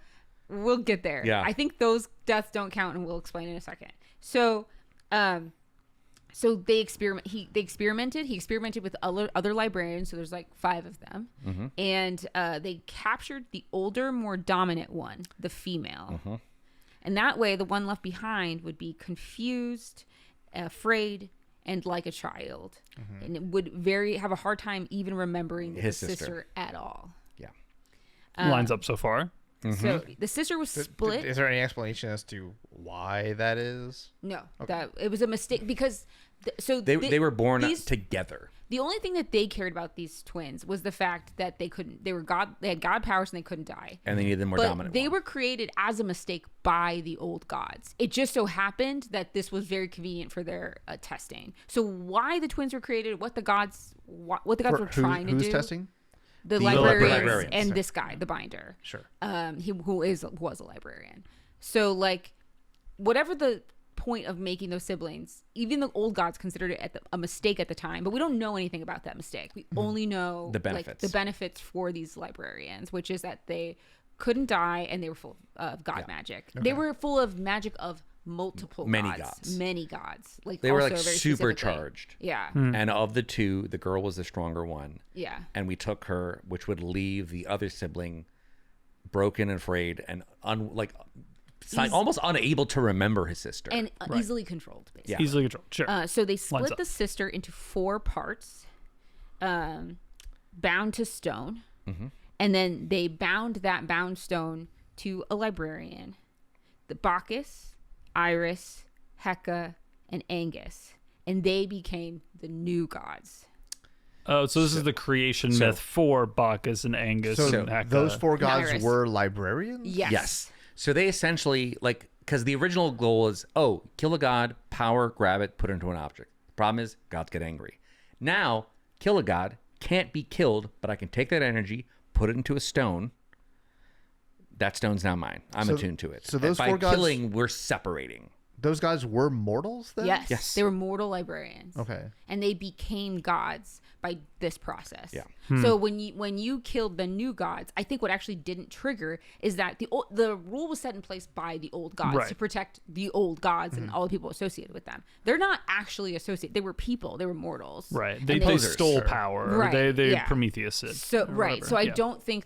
we'll get there. Yeah. I think those deaths don't count, and we'll explain in a second. So, they experimented. He experimented with other librarians. So there's like 5 of them, and they captured the older, more dominant one, the female, and that way the one left behind would be confused, afraid, and like a child, and it would have a hard time even remembering His the sister. sister at all. Yeah. Lines up so far. So the sister was split. Is there any explanation as to why that is? No, that it was a mistake because They were born these- together. The only thing that they cared about, these twins, was the fact that they had god powers and they couldn't die. And they needed the more But dominant they one. were created as a mistake by the old gods. It just so happened that this was very convenient for their testing. So why the twins were created, what the gods were trying to do. Who's testing? The librarians. librarians and this guy, the binder. Sure. He was a librarian. So like, whatever the point of making those siblings, even the old gods considered it a mistake at the time, but we don't know anything about that mistake. We only know The benefits. like, the benefits for these librarians, which is that they couldn't die and they were full of god magic. They were full of magic of multiple Many many gods. Like They were also like very specifically. supercharged. Yeah, And of the 2, the girl was the stronger one. yeah. And we took her, which would leave the other sibling broken and afraid and almost unable to remember his sister. And easily controlled, basically. Yeah. Easily controlled. Sure. So they Lines split up. the sister into 4 parts, bound to stone, and then they bound that bound stone to a librarian, the Bacchus, Iris, Hecate, and Angus, and they became the new gods. Oh, so this is the creation myth for Bacchus and Angus So and Hecate. those 4 gods Iris. were librarians? Yes. So they essentially, because the original goal is, kill a god, power, grab it, put it into an object. The problem is, gods get angry. Now, kill a god, can't be killed, but I can take that energy, put it into a stone. That stone's now mine. I'm So- attuned to it. so those And by 4 gods- killing, we're separating. those guys were mortals then? Yes. They were mortal librarians. Okay. And they became gods by this process. Yeah. So when you killed the new gods, I think what actually didn't trigger is that the rule was set in place by the old gods to protect the old gods and all the people associated with them. They're not actually associated. They were people. They were mortals. Right. They stole power. Right. They Prometheus it. So right. So I don't think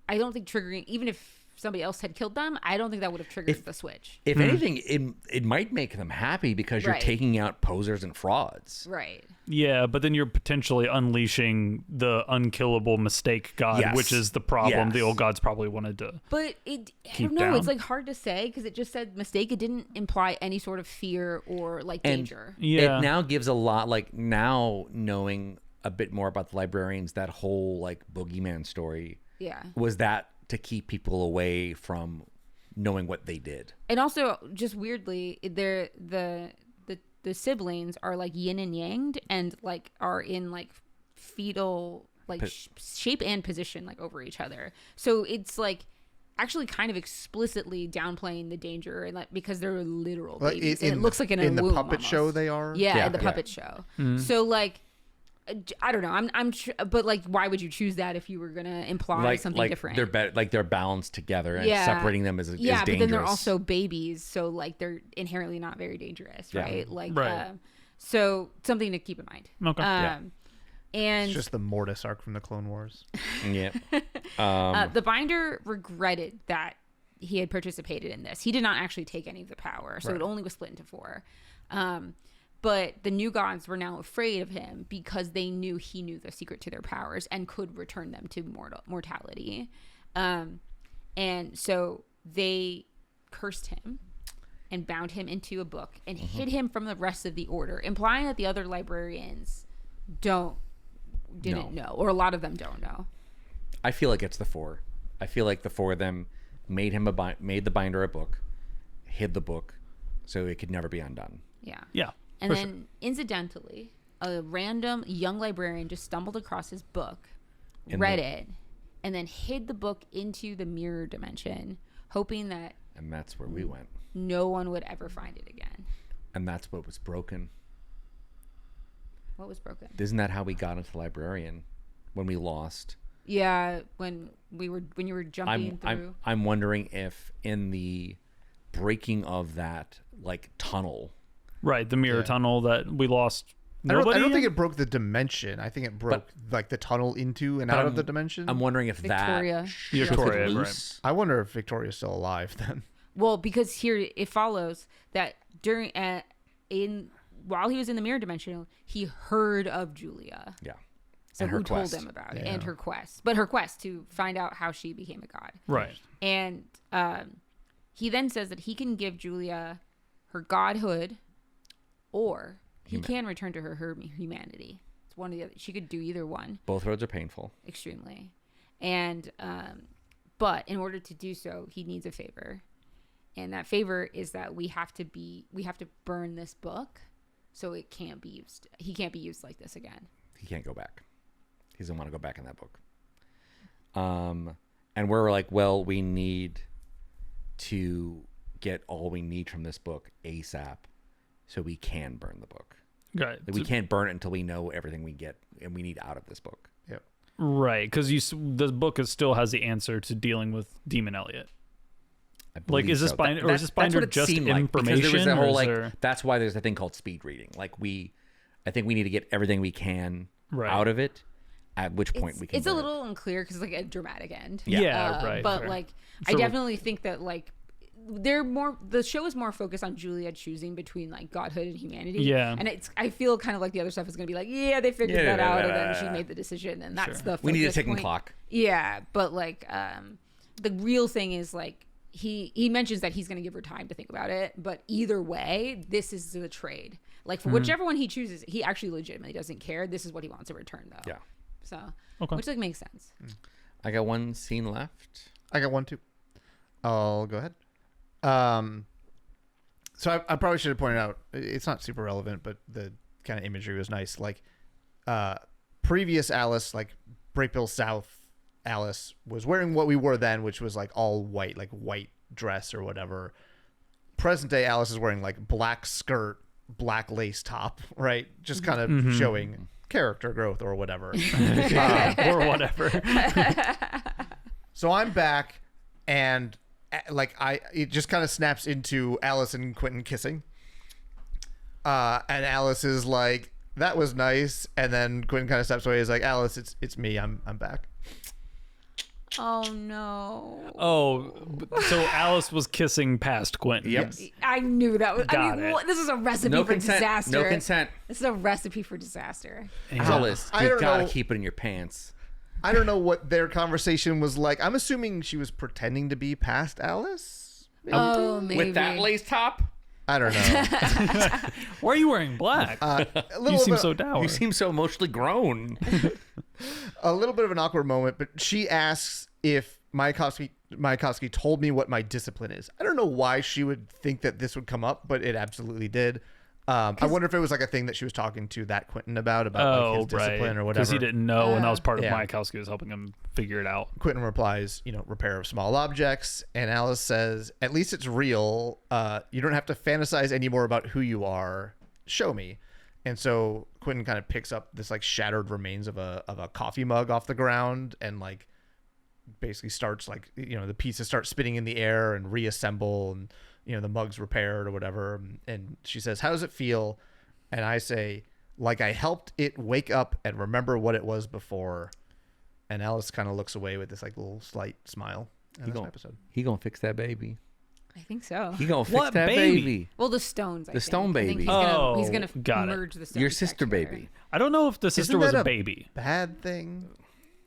I don't think triggering, even if somebody else had killed them, I don't think that would have triggered the switch. If anything, it might make them happy because you're taking out posers and frauds. Right. Yeah, but then you're potentially unleashing the unkillable mistake god, which is the problem the old gods probably wanted to. But I don't know. Down. It's like hard to say because it just said mistake. It didn't imply any sort of fear or like danger. Yeah. It now gives a lot, like now knowing a bit more about the librarians, that whole like boogeyman story. Yeah. Was that to keep people away from knowing what they did? And also, just weirdly, they're the siblings are like yin and yang, and like are in like fetal like shape and position like over each other. So it's like actually kind of explicitly downplaying the danger, and like because they're literal babies, and it looks like in a the womb puppet almost. show they are. Yeah, in the puppet show. So like. I don't know. But like, why would you choose that if you were gonna imply something different? They're balanced together, and separating them is dangerous. But then they're also babies, so like they're inherently not very dangerous, right? Like, so something to keep in mind. Okay. And it's just the Mortis arc from the Clone Wars. Yeah. The binder regretted that he had participated in this. He did not actually take any of the power, so it only was split into 4. But the new gods were now afraid of him because they knew he knew the secret to their powers and could return them to mortality. And so they cursed him and bound him into a book and hid him from the rest of the order, implying that the other librarians didn't know, or a lot of them don't know. I feel like it's the 4. I feel like the 4 of them made the binder a book, hid the book, so it could never be undone. Yeah. Yeah. And then, incidentally, a random young librarian just stumbled across his book, read it, and then hid the book into the mirror dimension, hoping that... And that's where we went. No one would ever find it again. And that's what was broken. What was broken? Isn't that how we got into librarian? When we lost? Yeah, when you were jumping through. I'm wondering if in the breaking of that, like, tunnel... Right, the mirror tunnel that we lost. I don't think it broke the dimension. I think it broke like the tunnel into and out of the dimension. I'm wondering if Victoria. Victoria loose. Right. I wonder if Victoria's still alive then. Well, because here it follows that during while he was in the mirror dimension, he heard of Julia. Yeah. So who told him about it and her quest, but her quest to find out how she became a god. Right. And he then says that he can give Julia her godhood, or he can return to her humanity. It's one of the other. She could do either one. Both roads are painful. Extremely. And but in order to do so, he needs a favor. And that favor is that we have to burn this book so it can't be used. He can't be used like this again. He can't go back. He doesn't want to go back in that book. And we're like, well, we need to get all we need from this book ASAP. So we can burn the book. Right. Like we can't burn it until we know everything we get and we need out of this book. Yep. Right, because the book still has the answer to dealing with Demon Elliot. Like, is this binder, or is this binder just information? Because there was that whole that's why there's a thing called speed reading. Like I think we need to get everything we can out of it. At which point we can. It's a little unclear because it's like a dramatic end. Yeah, right. But fair. like, so I definitely think that like. The show is more focused on Julia choosing between like godhood and humanity. Yeah. And I feel kind of like the other stuff is going to be like, they figured that out and then she made the decision and that's the focus we need a ticking point. clock. Yeah. But like, the real thing is like, he mentions that he's going to give her time to think about it. But either way, this is the trade. Like for whichever one he chooses, he actually legitimately doesn't care. This is what he wants in return though. Yeah. So, which like makes sense. I got one scene left. I got one too. I'll go ahead. So I probably should have pointed out, it's not super relevant, but the kind of imagery was nice. Like, previous Alice, like Brakebills South Alice was wearing what we wore then, which was like all white, like white dress or whatever. present day Alice is wearing like black skirt, black lace top, right? Just kind of showing character growth or whatever. Or whatever. So I'm back, and like it just kind of snaps into Alice and Quentin kissing. And Alice is like, that was nice. And then Quentin kind of steps away. He's like, Alice, it's me. I'm back. Oh no. Oh, so Alice was kissing past Quentin. Yep. I knew that was. Got it. This is a recipe No for consent. disaster. No consent. This is a recipe for disaster. Alice, I you don't gotta know. keep it in your pants. I don't know what their conversation was like. I'm assuming she was pretending to be past Alice. Maybe? Oh, maybe. With that lace top? I don't know. Why are you wearing black? A you little seem bit, so dour. You seem so emotionally grown. a little bit of an awkward moment, but she asks if Mayakovsky told me what my discipline is. I don't know why she would think that this would come up, but it absolutely did. I wonder if it was like a thing that she was talking to that Quentin about like his discipline or whatever. Because he didn't know, and that was part of Yeah. Mayakovsky was helping him figure it out. Quentin replies, repair of small objects. And Alice says, at least it's real. You don't have to fantasize anymore about who you are. Show me. And so Quentin kind of picks up this like shattered remains of a coffee mug off the ground and like basically starts like, the pieces start spinning in the air and reassemble, and the mug's repaired or whatever. And she says, how does it feel? And I say, like I helped it wake up and remember what it was before. And Alice kind of looks away with this like little slight smile. And that's my episode. He gonna fix that baby. I think so. He gonna fix What that baby? baby. Well, the stones. The stone I think baby. he's gonna got it. merge the stones. Your back sister together. baby. I don't know if the sister was that a a- baby, Bad thing.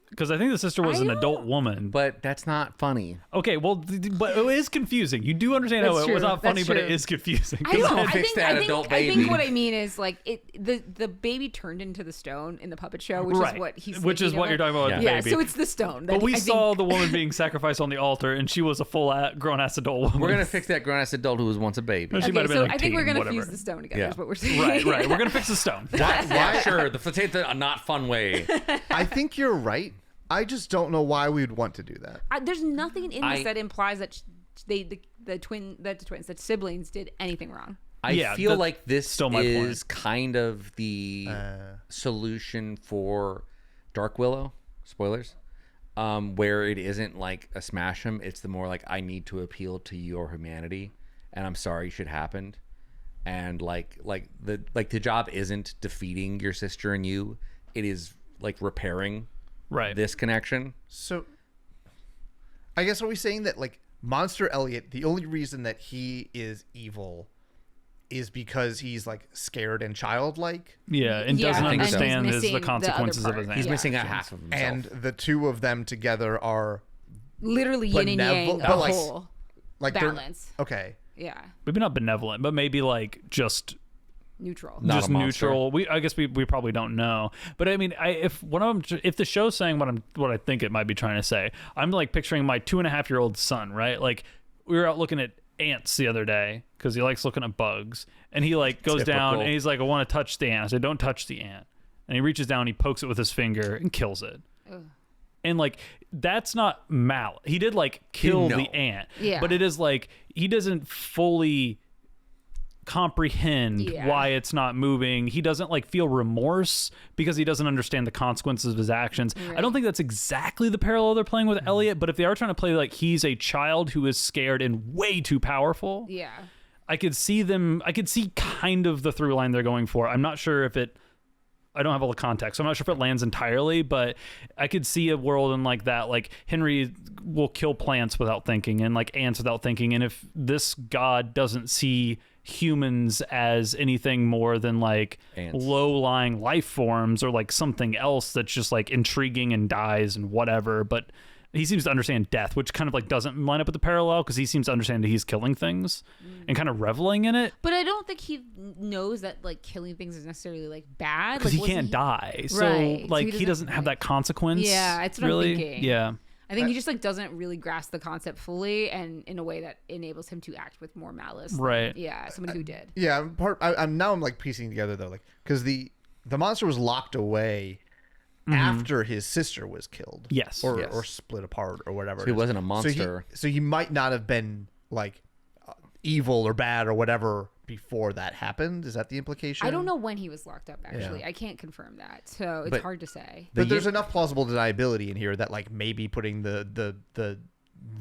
because I think the sister was I an don't- adult woman. But that's not funny. Okay, well, but it is confusing. You do understand how That's it was true. not funny, That's but it true. is confusing. I don't. gonna I fix think. that I think. adult I baby. think what I mean is like the baby turned into the stone in the puppet show, which Right. is what he's. Which is thinking what of you're it. talking about with the Yeah. baby. So it's the stone. But we I saw think, the woman being sacrificed on the altar, and she was a full grown ass adult woman. We're gonna fix that grown ass adult who was once a baby. She might have Okay, been so like I think we're 10, gonna whatever. fuse the stone together. Yeah. Is what we're saying. Right. We're gonna fix the stone. Why? Sure, take a not fun way. I think you're right. I just don't know why we would want to do that. There's nothing in this I- that implies that the siblings did anything wrong. I Yeah, feel that's like this still my is point. kind of the solution for Dark Willow. Spoilers. Where it isn't like a smash 'em, it's the more like I need to appeal to your humanity, and I'm sorry shit happened, and like the job isn't defeating your sister and you, it is like repairing Right. this connection. So, I guess are we saying that like Monster Elliot, the only reason that he is evil is because he's like scared and childlike, Yeah, and Yeah, doesn't I think so. understand He's the missing the consequences other of his part. actions. He's Yeah. missing a half of himself. and the two of them together are Literally yin and yang, Benevolent- a but, like, whole like they're- balance. Okay, Yeah, Maybe not benevolent, but maybe like just neutral. Not just a monster. neutral. I guess we probably don't know. But I mean, if the show's saying what I think it might be trying to say, I'm like picturing my 2.5-year-old son, right? Like we were out looking at ants the other day because he likes looking at bugs, and he like goes down Typical. and he's like, I want to touch the ant. I said, don't touch the ant. And he reaches down, he pokes it with his finger and kills it. And like that's not mal. He did like kill No. the ant. Yeah. But it is like he doesn't fully comprehend Yeah. why it's not moving. He doesn't like feel remorse because he doesn't understand the consequences of his actions. I don't think that's exactly the parallel they're playing with Elliot, but if they are trying to play like he's a child who is scared and way too powerful, Yeah. I could see kind of the through line they're going for. I'm not sure if I don't have all the context, so I'm not sure if it lands entirely, but I could see a world in like that. Like Henry will kill plants without thinking and like ants without thinking. And if this god doesn't see humans as anything more than like Ants. low-lying life forms or like something else that's just like intriguing and dies and whatever, but he seems to understand death, which kind of like doesn't line up with the parallel because he seems to understand that he's killing things and kind of reveling in it. But I don't think he knows that like killing things is necessarily like bad. Because Like, he wasn't can't die, so Right. So like he he doesn't doesn't, have like- that consequence. Yeah, it's what I'm really. thinking. Yeah, I think he just like doesn't really grasp the concept fully, and in a way that enables him to act with more malice. than, Right. Yeah, somebody who did. yeah. I'm now like piecing together though, like because the monster was locked away after his sister was killed. Yes. or split apart or whatever. So he it is. wasn't a So monster. he might not have been like evil or bad or whatever before that happened. Is that the implication? I don't know when he was locked up, actually. I can't confirm that, so it's hard to say. But there's enough plausible deniability in here that like maybe putting the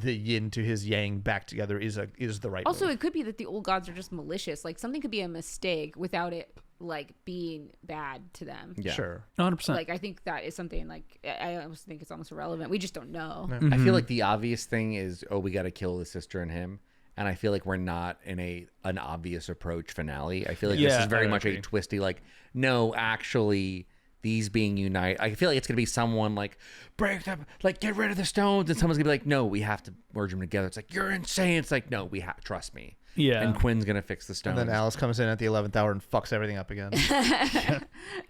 yin to his yang back together is the right Also, move. it could be that the old gods are just malicious. Like, something could be a mistake without it, like, being bad to them. Yeah. Sure. 100%. Like, I think that is something, like, I almost think it's almost irrelevant. We just don't know. I feel like the obvious thing is, we got to kill the sister and him. And I feel like we're not in an obvious approach finale. I feel like this is very much a twisty, like, no, actually, these being united. I feel like it's going to be someone like, break them, like, get rid of the stones. And someone's going to be like, no, we have to merge them together. It's like, you're insane. It's like, no, we have, trust me. Yeah. And Quinn's going to fix the stones. And then Alice comes in at the 11th hour and fucks everything up again.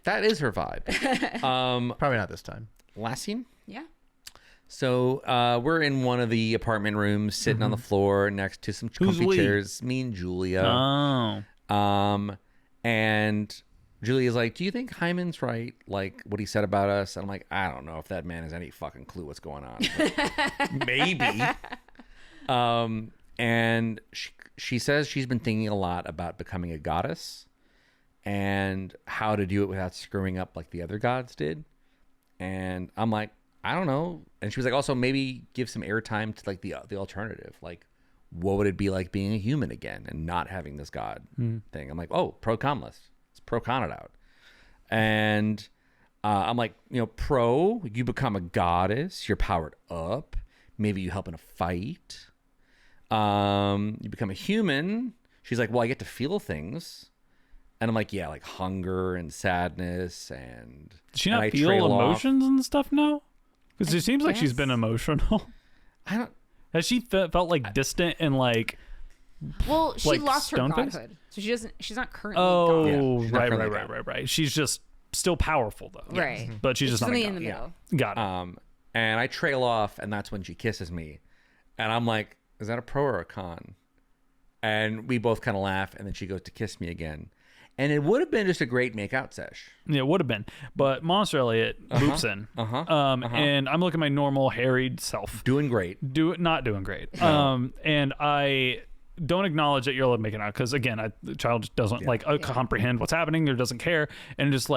That is her vibe. Probably not this time. Last scene? Yeah. So we're in one of the apartment rooms, sitting on the floor next to some comfy we? chairs. Me and Julia. Oh. And Julia's like, do you think Hyman's right? Like what he said about us? And I'm like, I don't know if that man has any fucking clue what's going on. Maybe. And she says she's been thinking a lot about becoming a goddess and how to do it without screwing up like the other gods did. And I'm like, I don't know. And she was like, also maybe give some airtime to like the alternative. Like, what would it be like being a human again and not having this god thing? I'm like, oh, pro con list. Let's pro con it out. And I'm like, pro, you become a goddess. You're powered up. Maybe you help in a fight. You become a human. She's like, well, I get to feel things. And I'm like, yeah, like hunger and sadness. And Does she not feel emotions and stuff now? Because it seems like she's been emotional. I don't. Has she felt like distant and like? Well, she like lost her stone-faced? godhood, so she doesn't. She's not currently. Oh, Yeah, she's not currently right. She's just still powerful though. Right. But she's It's just not a something in the god. middle. Got it. And I trail off, and that's when she kisses me, and I'm like, is that a pro or a con? And we both kind of laugh, and then she goes to kiss me again. And it would have been just a great make-out sesh. Yeah, it would have been. But Monster Elliot loops in. And I'm looking at my normal harried self. Doing great. Not doing great. And I don't acknowledge that you're making out because, again, the child just doesn't comprehend what's happening or doesn't care. And just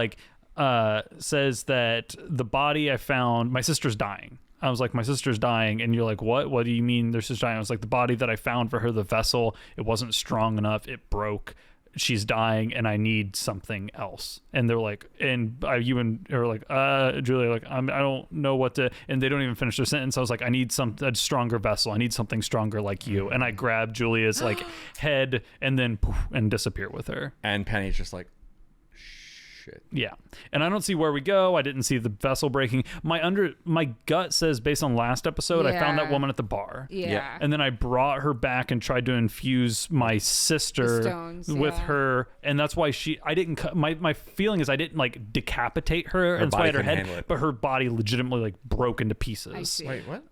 says that the body I found, my sister's dying. I was like, my sister's dying. And you're like, what? What do you mean their sister's dying? I was like, the body that I found for her, the vessel, it wasn't strong enough. It broke. She's dying and I need something else. And they're like, you are like, Julia, like, I don't know what to, and they don't even finish their sentence. I was like, I need a stronger vessel. I need something stronger like you. And I grab Julia's head and then poof, and disappear with her. And Penny's just like, shit. Yeah. And I don't see where we go. I didn't see the vessel breaking. My gut says, based on last episode, I found that woman at the bar. Yeah. And then I brought her back and tried to infuse my sister with her. And that's why I didn't my feeling is I didn't decapitate her and slide her head, but her body legitimately broke into pieces. I see. Wait, what?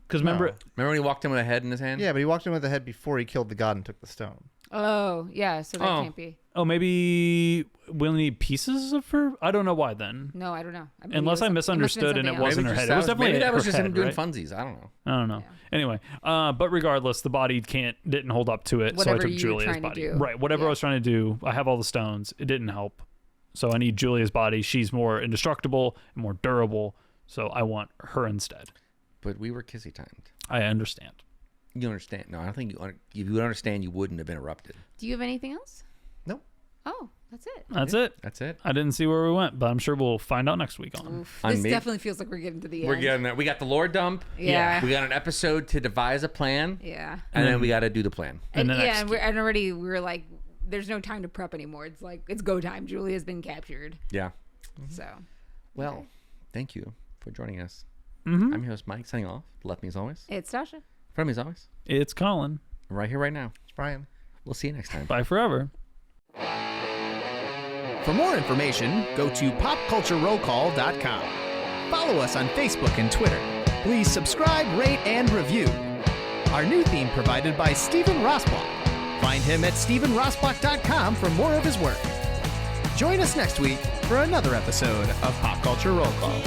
Because remember when he walked in with a head in his hand? Yeah, but he walked in with the head before he killed the god and took the stone. Oh, yeah. So that can't be. Oh, maybe we'll need pieces of her? I don't know why then. No, I don't know. Unless I misunderstood and it wasn't her head. It was definitely maybe that was her just him head, doing right? funsies. I don't know. I don't know. Yeah. Anyway, but regardless, the body didn't hold up to it, Whatever so I took you were Julia's trying to body. do. Right, whatever I was trying to do. I have all the stones. It didn't help. So I need Julia's body. She's more indestructible and more durable, so I want her instead. But we were kissy timed. I understand. You understand? No, I don't think if you would understand, you wouldn't have interrupted. Do you have anything else? No. Oh, that's it. That's it. It. I didn't see where we went, but I'm sure we'll find out next week on. Oof. This definitely feels like we're getting to the end. We're getting there. We got the lore dump. Yeah. We got an episode to devise a plan. Yeah. And then we got to do the plan. And then already we were like, there's no time to prep anymore. It's like, it's go time. Julia's been captured. Yeah. So. Well, thank you for joining us. Mm-hmm. I'm your host, Mike, signing off. Left me as always. It's Tasha. From me as always. It's Colin. Right here, right now. It's Brian. We'll see you next time. Bye forever. For more information, go to popculturerollcall.com. Follow us on Facebook and Twitter. Please subscribe, rate, and review. Our new theme provided by Stephen Rossbach. Find him at stephenrossbach.com for more of his work. Join us next week for another episode of Pop Culture Roll Call.